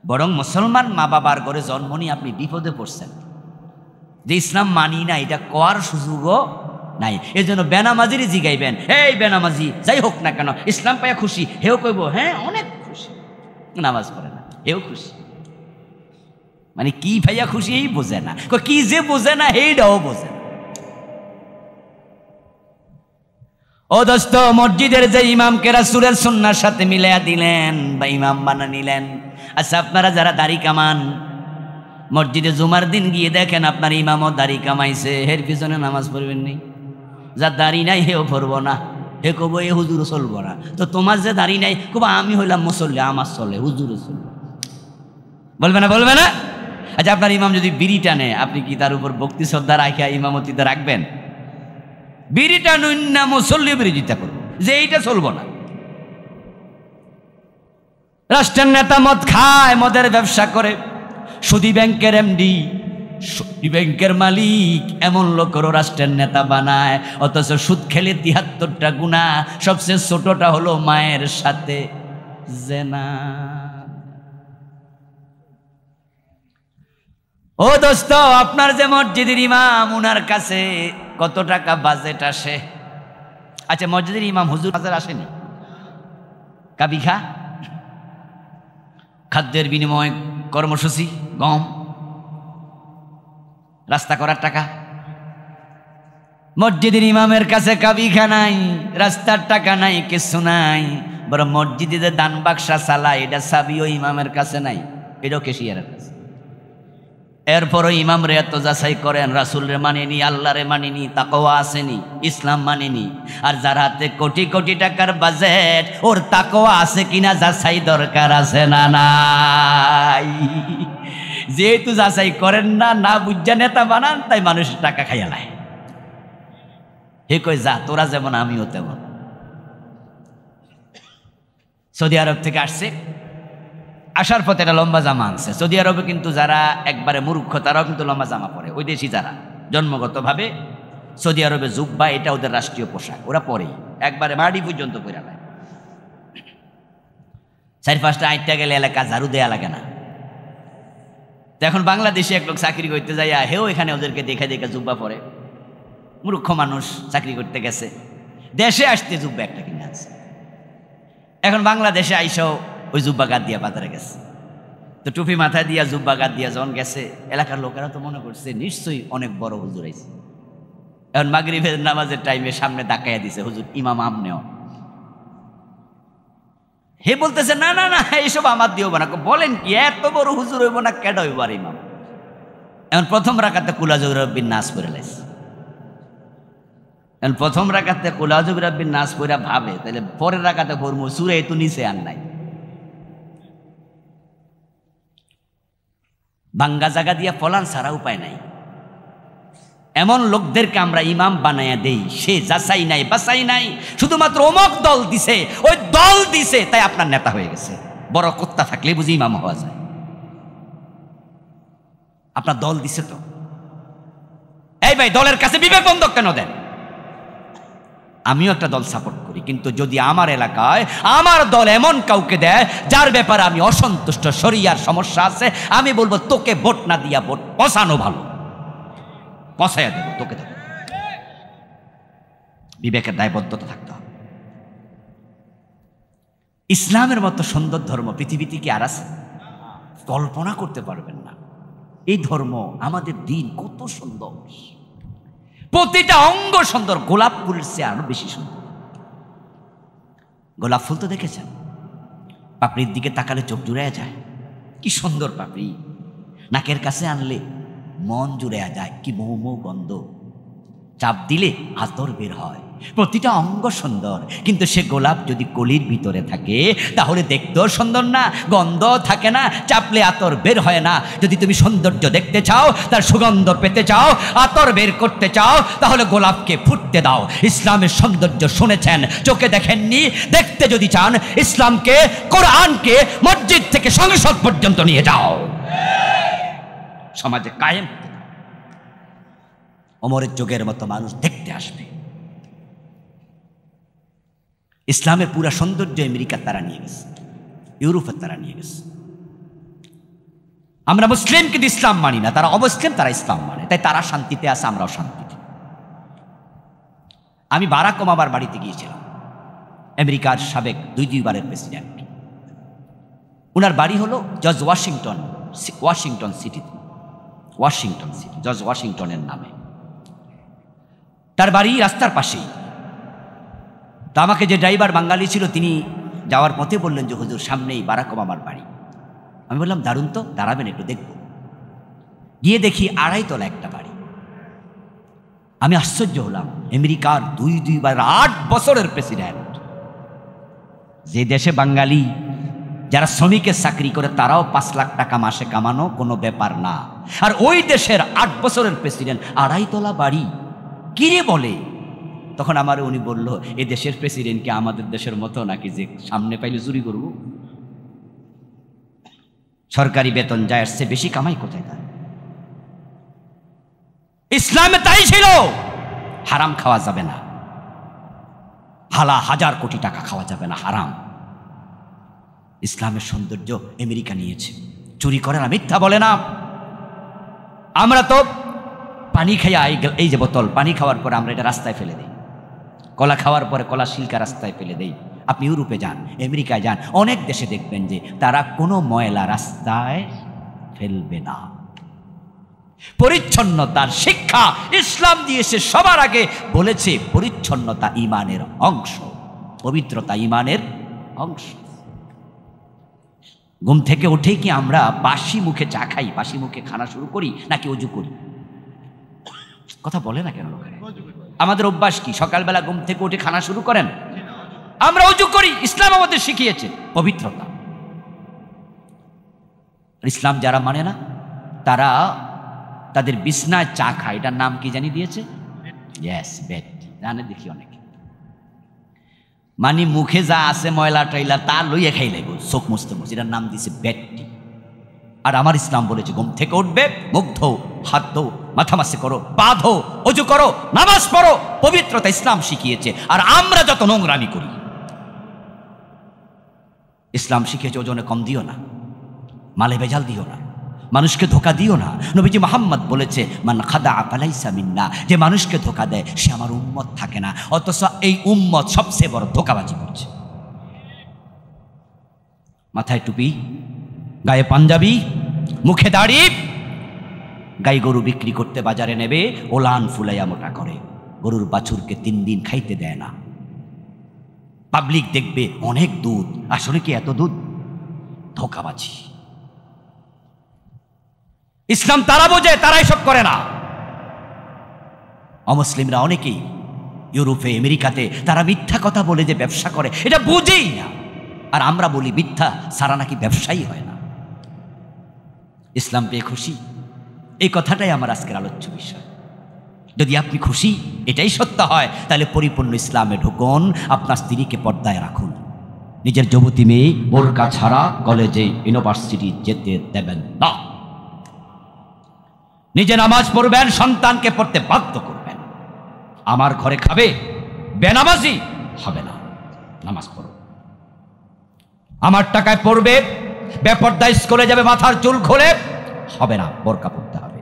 বরং মুসলমান মা বাবার ঘরে জন্ম নিয়ে আপনি বিপদে পড়ছেন যে ইসলাম মানি না, এটা কোয়ার সুযোগও নাই। এই জন্য বেনামাজিরই জিগাইবেন, এই বেনামাজি যাই হোক না কেন ইসলাম পাইয়া খুশি? হেও কইব হ্যাঁ অনেক খুশি, নামাজ পড়ে না, হেও খুশি। মানে কি ভাইয়া খুশি এই বোঝে না, কি যে বোঝে না এইটাও বোঝে না। ও দোস্ত, মসজিদের যে ইমামকে রাসূলের সুন্নাহর সাথে মিলাইয়া দিলেন বা ইমাম বানা নিলেন, আচ্ছা আপনারা যারা দাড়ি কামান, মসজিদে জুমার দিন গিয়ে দেখেন আপনার ইমামও দাড়ি কামাইছে, হের পিছনে নামাজ পড়বেন নি? যার দাড়ি নাই হেও পড়বো না, হে কব এ হুজুরও চলবো না। তো তোমার যে দাড়ি নাই কব আমি হইলাম মুসল্লি, আমার চলে, হুজুরও চলবে, বলবে না? বলবে না? আচ্ছা আপনার ইমাম যদি বিড়ি টানে, আপনি কি তার উপর ভক্তি শ্রদ্ধা রাখিয়া ইমামতিতে রাখবেন? বিড়ি টানুন না, মুসল্লি বিরোধিতা করবো যে এইটা চলবো না। রাষ্ট্রের নেতা মদ খায়, মদের ব্যবসা করে, সুদী ব্যাংকের এমডি, সুদী ব্যাংকের মালিক, এমন লোকেরও রাষ্ট্রের নেতা বানায়। অথচ সুদ খেলে 73টা গুনাহ, সবচেয়ে ছোটটা হলো মায়ের সাথে জেনা। ও দোস্ত, আপনার যে মসজিদের ইমাম, উনার কাছে কত টাকা বাজেট আসে? আচ্ছা মসজিদের ইমাম হুজুর বাজার আসেনি? কাবিখা খাদ্যের বিনিময় কর্মসূচি, গম, রাস্তা করার টাকা। মসজিদের ইমামের কাছে কাবিখা নাই, রাস্তার টাকা নাই, কিছু নাই। বরং মসজিদে যে দান বাক্সা চালায়, এটা চাবিও ইমামের কাছে নাই, এটাও কেশিয়ারের কাছে। এরপরও ইমাম রে এত যাচাই করেন, রাসূল রে মানেনি, আল্লাহ রে মানেনি, তাকওয়া আসেনি, ইসলাম মানেনি। আর যার হাতে কোটি কোটি টাকার বাজেট, ওর তাকওয়া আছে কিনা যাচাই দরকার আছে না নাই? যেহেতু যাচাই করেন না, না বুঝা নেতা বানান, তাই মানুষের টাকা খাইয়া নেয়। হে কই যা, তোরা যেমন আমিও তেমন। সৌদি আরব থেকে আসছে, আসার পথে একটা লম্বা জামা আনছে। সৌদি আরবে কিন্তু যারা একবারে মূর্খ তারাও কিন্তু লম্বা জামা পরে, ওই দেশি যারা জন্মগতভাবে সৌদি আরবে জুব্বা, এটা ওদের রাষ্ট্রীয় পোশাক, ওরা পরেই একবারে মাড়ি পর্যন্ত পরে নেয়। 4-5টা আইটটা গেলে এলাকা ঝাড়ু দেয়া লাগে না। তো এখন বাংলাদেশে এক লোক চাকরি করতে যায়, হেও এখানে ওদেরকে দেখে দেখে জুব্বা পরে। মূর্খ মানুষ চাকরি করতে গেছে, দেশে আসতে জুব্বা একটা কিনে আছে। এখন বাংলাদেশে আইসাও ওই জুব্বা গাদ দিয়া বাজারে গেছে। তো টুপি মাথায় দিয়া জুব্বা গাদ দিয়া যখন গেছে, এলাকার লোকেরা তো মনে করছে নিশ্চয়ই অনেক বড় হুজুর আইছে। এখন মাগরিবের নামাজের টাইমে সামনে ডাকাইয়া দিছে, হুজুর ইমাম আমনেও। হে বলতেছে না না না, এইসব আমার দিও না। বলেন কি, এত বড় হুজুর হইব না, কেডা হইব আর ইমাম? এখন প্রথম রাকাতে কুল আউযু বিরাব্বিন নাস পড়ে লাইছে। এখন প্রথম রাকাতে কুল আউযু বিরাব্বিন নাস পড়া ভাবে, তাহলে পরের রাকাতে পড়মু সূরা তো নিচে আর নাই। বাঙ্গা জায়গা দিয়া ফলান ছাড়া উপায় নাই। এমন লোকদেরকে আমরা ইমাম বানাইয়া দেই, সে যাচাই নাই বাছাই নাই, শুধুমাত্র অমক দল দিছে, ওই দল দিছে, তাই আপনার নেতা হয়ে গেছে। বড় কুত্তা থাকলে বুঝি ইমাম হওয়া যায়? আপনার দল দিছে তো। এই ভাই, দলের কাছে বিবেক বন্ধক কেন দেন? আমিও একটা দল সাপোর্ট করি, কিন্তু যদি আমার এলাকায় আমার দল এমন কাউকে দেয় যার ব্যাপারে আমি অসন্তুষ্ট, শরিয়ার সমস্যা আছে, আমি বলবো তোকে ভোট না দিয়া ভোট পচানো ভালো, পচাইয়া দেবো, তোকে দেবো। বিবেকের দায়বদ্ধতা থাকতে হবে। ইসলামের মতো সুন্দর ধর্ম পৃথিবীতে কি আর আছে? কল্পনা করতে পারবেন না। এই ধর্ম, আমাদের দিন কত সুন্দর, প্রতিটা অঙ্গ সুন্দর। গোলাপ ফুলের চেয়ে আরো বেশি সুন্দর। গোলাপ ফুল তো দেখেছেন, পাপড়ির দিকে তাকালে চোখ জুড়ে যায়, কি সুন্দর পাপড়ি। নাকের কাছে আনলে মন জুড়ে যায়, কি মৌ মৌ গন্ধ। চাপ দিলে আতর বের হয়, প্রতিটা অঙ্গ সুন্দর। কিন্তু সে গোলাপ যদি কলির ভিতরে থাকে তাহলে দেখতেও সুন্দর না, গন্ধ থাকে না, চাপলে আতর বের হয় না। যদি তুমি সৌন্দর্য দেখতে চাও, তার সুগন্ধ পেতে চাও, আতর বের করতে চাও, তাহলে গোলাপকে ফুটতে দাও। ইসলামের সৌন্দর্য শুনেছেন, চোখে দেখেননি। দেখতে যদি চান, ইসলামকে, কোরআনকে মসজিদ থেকে সংসদ পর্যন্ত নিয়ে যাও, সমাজে কায়েম। ওমরের যুগের মতো মানুষ দেখতে আসবে। ইসলামের পুরা সৌন্দর্য আমেরিকার তারা নিয়ে গেছে, ইউরোপের তারা নিয়ে গেছে। আমরা মুসলিম কিন্তু ইসলাম মানি না, তারা অমুসলিম, তারা ইসলাম মানে, তাই তারা শান্তিতে আছে, আমরাও শান্তিতে। আমি বারাক ওবামার বাড়িতে গিয়েছিলাম, আমেরিকার সাবেক 2 বারের প্রেসিডেন্ট। ওনার বাড়ি হলো জর্জ ওয়াশিংটন সিটি, জর্জ ওয়াশিংটনের নামে তার বাড়ি, রাস্তার পাশেই। তো আমাকে যে ড্রাইভার বাঙালি ছিল, তিনি যাওয়ার পথে বললেন যে হুজুর সামনেই বারাক ওবামার বাড়ি। আমি বললাম দারুণ তো, দাঁড়াবেন একটু দেখব। গিয়ে দেখি 2.5 তলা একটা বাড়ি। আমি আশ্চর্য হলাম, আমেরিকার 2 বার 8 বছরের প্রেসিডেন্ট, যে দেশে বাঙালি যারা শ্রমিকের চাকরি করে তারাও 5 লাখ টাকা মাসে কামানো কোনো ব্যাপার না, আর ওই দেশের 8 বছরের প্রেসিডেন্ট 2.5 তলা বাড়ি, কিরে বলে। তখন আমার উনি বলল, এই দেশের প্রেসিডেন্টকে আমাদের দেশের মতো নাকি যে সামনে পাইলে চুরি করবো? সরকারি বেতন যায়, আসছে বেশি কামাই কোথায় তার? ইসলামে তাই ছিল, হারাম খাওয়া যাবে না, হালা 1000 কোটি টাকা খাওয়া যাবে না, হারাম। ইসলামের সৌন্দর্য আমেরিকা নিয়েছে, চুরি করে না, মিথ্যা বলে না। আমরা তো পানি খাইয়া, এই যে বোতল, পানি খাওয়ার পরে আমরা এটা রাস্তায় ফেলে দিই, কলা খাওয়ার পরে কলা শিলকা রাস্তায় ফেলে দেই। আপনি ইউরোপে যান, আমেরিকায় যান, অনেক দেশে দেখবেন যে তারা কোনো ময়লা রাস্তায় ফেলবে না। পরিচ্ছন্নতার শিক্ষা ইসলাম দিয়েছে। সবার আগে বলেছে পরিচ্ছন্নতা ঈমানের অংশ, পবিত্রতা ঈমানের অংশ। ঘুম থেকে উঠেই কি আমরা বাসি মুখে চা খাই, বাসি মুখে খানা শুরু করি, নাকি অজু করি? কথা বলে না কেন লোকেরা? আমাদের অভ্যাস কি? সকালবেলা ঘুম থেকে উঠে খানা শুরু করেন, আমরা অজু করি। ইসলাম আমাদের শিখিয়েছে পবিত্রতা। ইসলাম যারা মানে না, তারা তাদের বিছনায় চা খায়, এটার নাম কি জানি দিয়েছে? ইয়েস, বেড টি। জানে দেখি অনেকে, মানে মুখে যা আছে ময়লা টয়লা তা লইয়া খাই লাগব, চোখ মুছতে মুছতে, এটার নাম দিয়েছে বেড টি। আর আমার ইসলাম বলেছে ঘুম থেকে উঠবে, মুখ ধো, হাত ধো, মাথা মাসে করো, পা ধো, অজু করো, নামাজ পড়ো, পবিত্রতা ইসলাম শিখিয়েছে। আর আমরা যত নোংরামি করি, ইসলাম শিখিয়েছে ওজনে কম দিও না, মালে ভেজাল দিও না, মানুষকে ধোকা দিও না। নবীজি মুহাম্মদ বলেছে মান খাদা ফালাইসা মিন্না, যে মানুষকে ধোকা দেয় সে আমার উম্মত থাকে না। অথচ এই উম্মত সবচেয়ে বড় ধোকাবাজি করছে। মাথায় টুপি, গায়ে পাঞ্জাবি, মুখে দাড়ি, গাই গরু বিক্রি করতে বাজারে নেবে, ওলান ফুলাইয়া মোটা করে, গরুর বাছুরকে 3 দিন খাইতে দেয় না। পাবলিক দেখবে অনেক দুধ, আসলে কি এত দুধ? ধোকাবাজি। ইসলাম তারা বোঝে, তারাই সব করে না। অমুসলিমরা অনেকেই ইউরোপে, আমেরিকাতে তারা মিথ্যা কথা বলে যে ব্যবসা করে, এটা বুঝেই না। আর আমরা বলি মিথ্যা সারা নাকি ব্যবসায়ী হয় না। ইসলাম পেয়ে খুশি, এই কথাটাই আমার আজকের আলোচ্য বিষয়। যদি আপনি খুশি, এটাই সত্য হয়, তাহলে পরিপূর্ণ ইসলামে ঢুকুন। আপনার স্ত্রীকে পর্দায় রাখুন। নিজের যুবতী মেয়ে বোরকা ছাড়া কলেজে, ইউনিভার্সিটি যেতে দেবেন না। নিজে নামাজ পড়বেন, সন্তানকে পড়তে বাধ্য করবেন। আমার ঘরে খাবে, বেনামাজি হবে না, নামাজ পড়ো। আমার টাকায় পড়বে, বেপর্দায় স্কুলে যাবে, মাথার চুল খোলে, হবে না, বোরকা পড়তে হবে।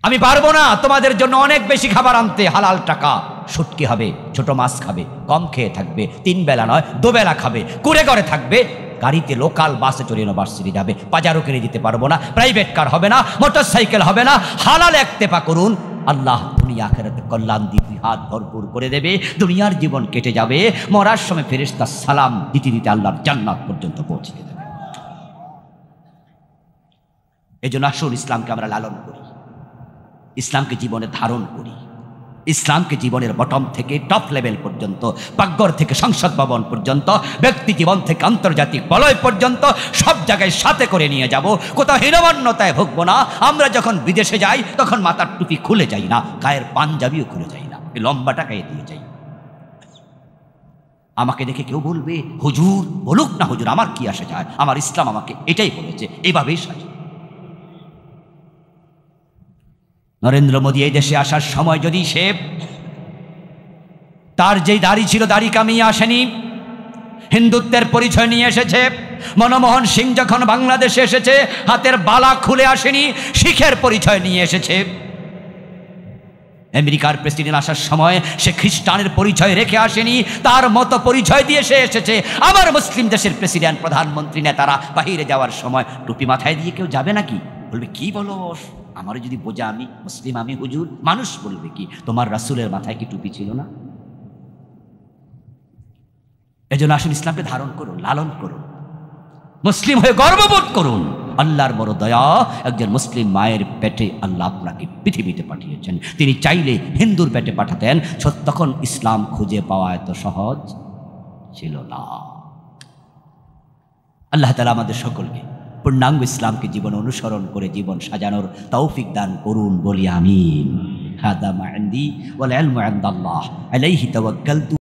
আমি পারবো না তোমাদের জন্য অনেক বেশি খাবার আনতে, হালাল টাকা, শুটকি হবে, ছোট মাছ খাবে, কম খেয়ে থাকবে, 3 বেলা নয় 2 বেলা খাবে, কুড়ে করে থাকবে, গাড়িতে লোকাল বাসে চড়ে ইউনিভার্সিটি যাবে, বাজারও কিনে দিতে পারবো না, প্রাইভেট কার হবে না, মোটর সাইকেল হবে না। হালাল একতেপা করুন, আল্লাহ দুনিয়া আখিরাতে কল্যাণ দিয়ে হাত ভরপুর করে দেবে। দুনিয়ার জীবন কেটে যাবে, মরার সময় ফেরেশতা সালাম দিতে দিতে আল্লাহর জান্নাত পর্যন্ত পৌঁছে দেবে। এই জন্য আসুন ইসলামকে আমরা লালন করি, ইসলামকে জীবনে ধারণ করি, ইসলামকে জীবনের বটম থেকে টপ লেভেল পর্যন্ত, পাকঘর থেকে সংসদ ভবন পর্যন্ত, ব্যক্তি জীবন থেকে আন্তর্জাতিক বলয় পর্যন্ত সব জায়গায় সাথে করে নিয়ে যাব। কোথাও হীনমন্যতায় ভুগবো না। আমরা যখন বিদেশে যাই তখন মাথার টুপি খুলে যাই না, গায়ের পাঞ্জাবিও খুলে যাই না, লম্বাটা গায়ে দিয়ে যাই। আমাকে দেখে কেউ বলবে হুজুর, বলুক না হুজুর, আমার কি আসে যায়, আমার ইসলাম আমাকে এটাই বলেছে, এভাবেই সাজে। নরেন্দ্র মোদী এই দেশে আসার সময় যদি সে তার যেই দাড়ি ছিল দাড়ি কামিয়ে আসেনি, হিন্দুত্বের পরিচয় নিয়ে এসেছে। মনমোহন সিং যখন বাংলাদেশে এসেছে হাতের বালা খুলে আসেনি, শিখের পরিচয় নিয়ে এসেছে। আমেরিকার প্রেসিডেন্ট আসার সময় সে খ্রিস্টানের পরিচয় রেখে আসেনি, তার মতো পরিচয় দিয়ে সে এসেছে। আবার মুসলিম দেশের প্রেসিডেন্ট, প্রধানমন্ত্রী, নেতারা বাহিরে যাওয়ার সময় টুপি মাথায় দিয়ে কেউ যাবে নাকি? বলবে কি বলো, আমারও যদি বোঝা আমি মুসলিম, আমি হুজুর, মানুষ বলবে কি তোমার রাসূলের মাথায় কি টুপি ছিল না? এজন্য আসুন ইসলামকে ধারণ করুন, লালন করুন, মুসলিম হয়ে গর্ববোধ করুন। আল্লাহর বড় দয়া, একজন মুসলিম মায়ের পেটে আল্লাহ আপনাকে পৃথিবীতে পাঠিয়েছেন। তিনি চাইলে হিন্দুর পেটে পাঠাতেন, তখন ইসলাম খুঁজে পাওয়া এত সহজ ছিল না। আল্লাহ তাআলা আমাদের সকলকে পূর্ণাঙ্গ ইসলামকে জীবন অনুসরণ করে জীবন সাজানোর তৌফিক দান করুন, বলি আমিন। হাদা মা ইনদি ওয়াল ইলমু ইনদাল্লাহ, আলাইহি তাওয়াক্কালতু।